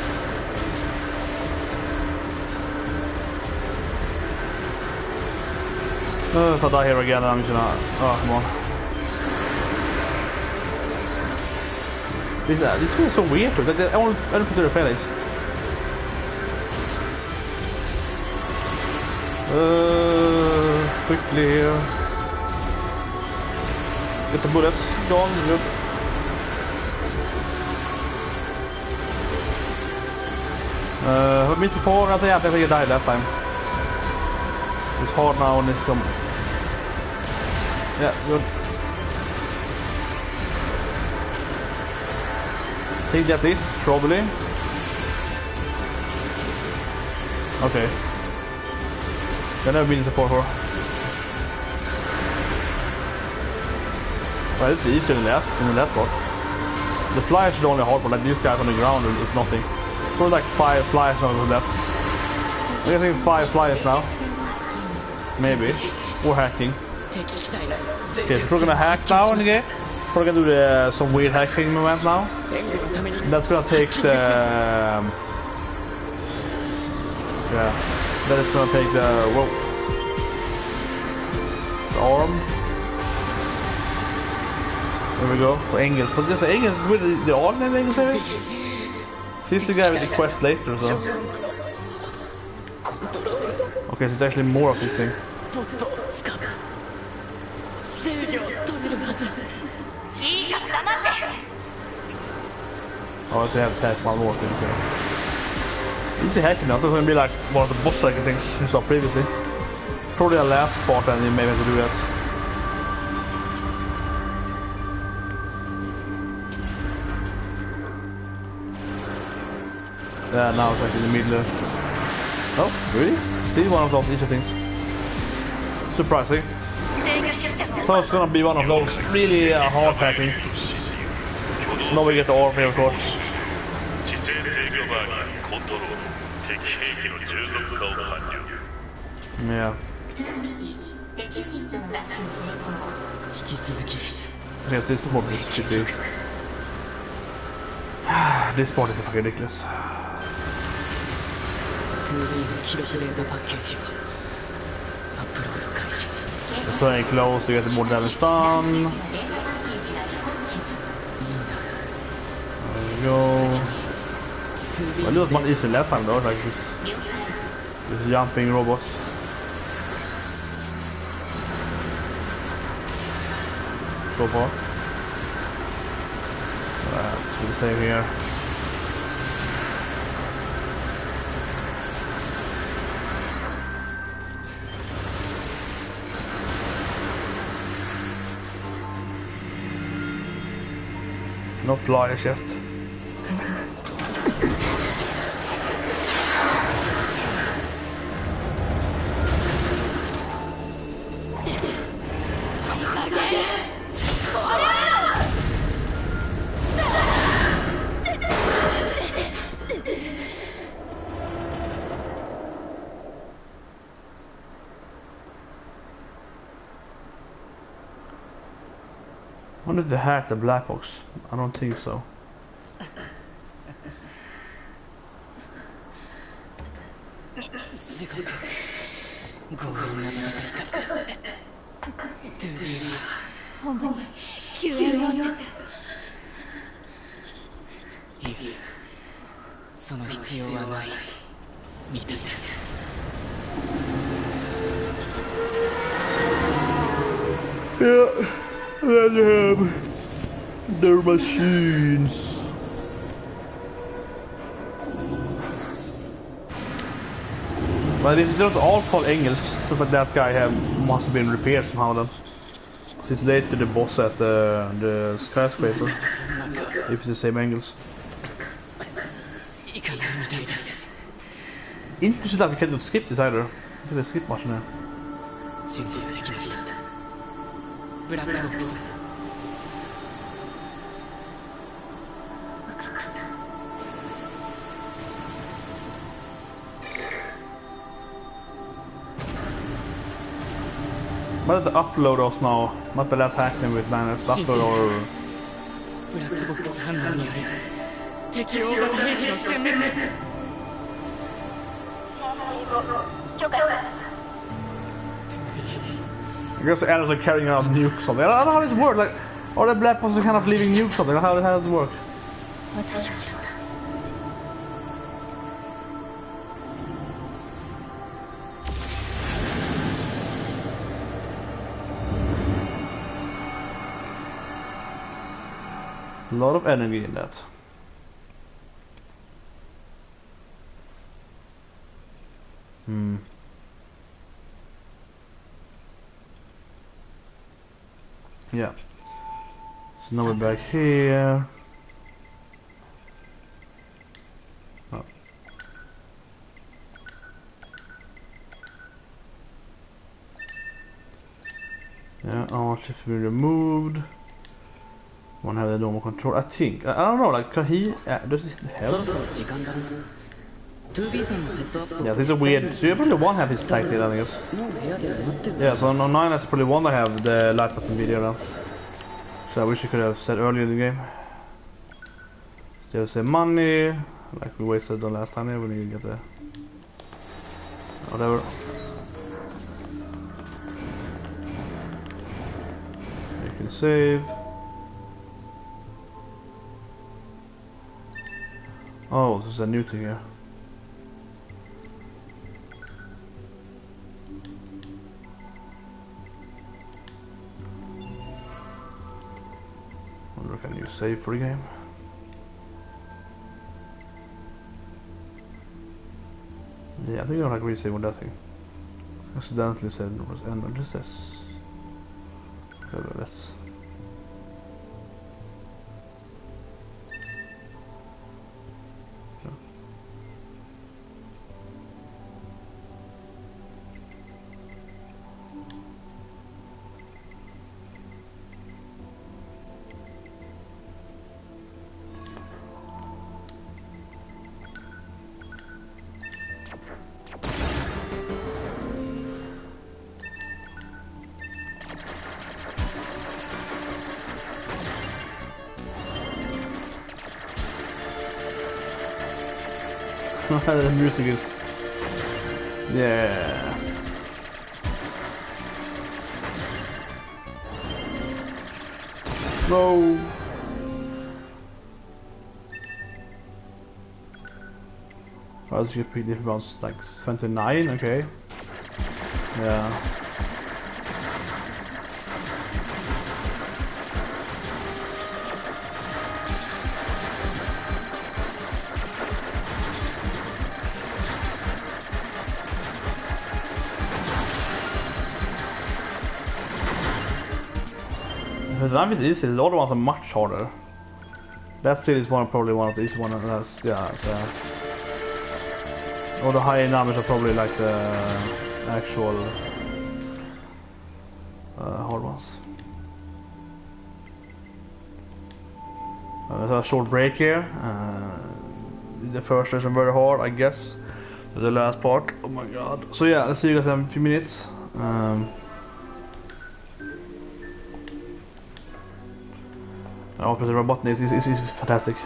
If I die here again, I'm just gonna. Oh, come on. This feels so weird. I don't put the face. Quickly here. Get the bullets gone. Good. What means before? I think I died last time. It's hard now when it's come. Yeah, good. I think that's it, probably. Okay. I've never been in support for. Well, it's easier than the last part. The flyers are only hard, but like these guys on the ground is nothing. So like 5 flyers on the left. I'm getting 5 flyers now. Maybe. Or hacking. Okay, so we're gonna hack now in the game. We're gonna do some weird hacking moment now. That's gonna take the yeah. That is gonna take the whoa. the arm. There we go, for Engels. But just Engels with the arm and Engels, I think? He's the guy with the quest later, so... Okay, so it's actually more of this thing. Oh, so you have to attack one more thing, okay. Easy hacking now, this is going to be like one of the boss hacking things you saw previously. Probably the last part and you maybe have to do that. Yeah, now it's like in the middle. Oh, really? See, one of those easy things. Surprising. So it's gonna be one of those really hard hacking. So now we get the arm here, of course. Yeah. Yes, this is what this should do. This part is fucking ridiculous. Playing close to get more damage done. There we go. Well, it was much easier last time though, like this jumping robots. So far. Let's do the same here. No flyers yet. I wonder if they hacked the black box. I don't think so. Yeah, then you have their machines. But it's not all called Engels, so that guy must have been repaired somehow then. Since later the boss at the skyscraper, if it's the same Engels. Interesting that we can't skip this either. I can't skip much now. But the upload us now, not the last hacking with managed upload or... I guess the aliens are carrying out nukes or something. I don't know how this works, like, are the black ones kind of leaving nukes or something? How does it work? A lot of energy in that. Yeah. So now we're back here. Oh. Yeah, arms have been removed. One have the normal control. I think. I don't know. Like, can he? Does it help? Yeah, this is weird. So you probably one have his tag data, I guess. Yeah, so on 9 that's probably one I have the light button video now. So I wish I could have said earlier in the game. There's money, like we wasted the last time here when you get the whatever. can save. Oh, this is a new thing here. Wonder can you save for the game? Yeah, I think I don't like resave on that thing. Accidentally said it was end. What is this? Okay, let's. The music is... yeah. No. Oh, this is pretty different. Like 29, okay. Yeah. The one is easy, the other ones are much harder. That still is probably one of the easy ones. Yeah, all the higher numbers are probably like the actual hard ones. There's a short break here. The first is very hard, I guess. The last part. Oh my god. So yeah, let's see you guys in a few minutes. The robot is fantastic.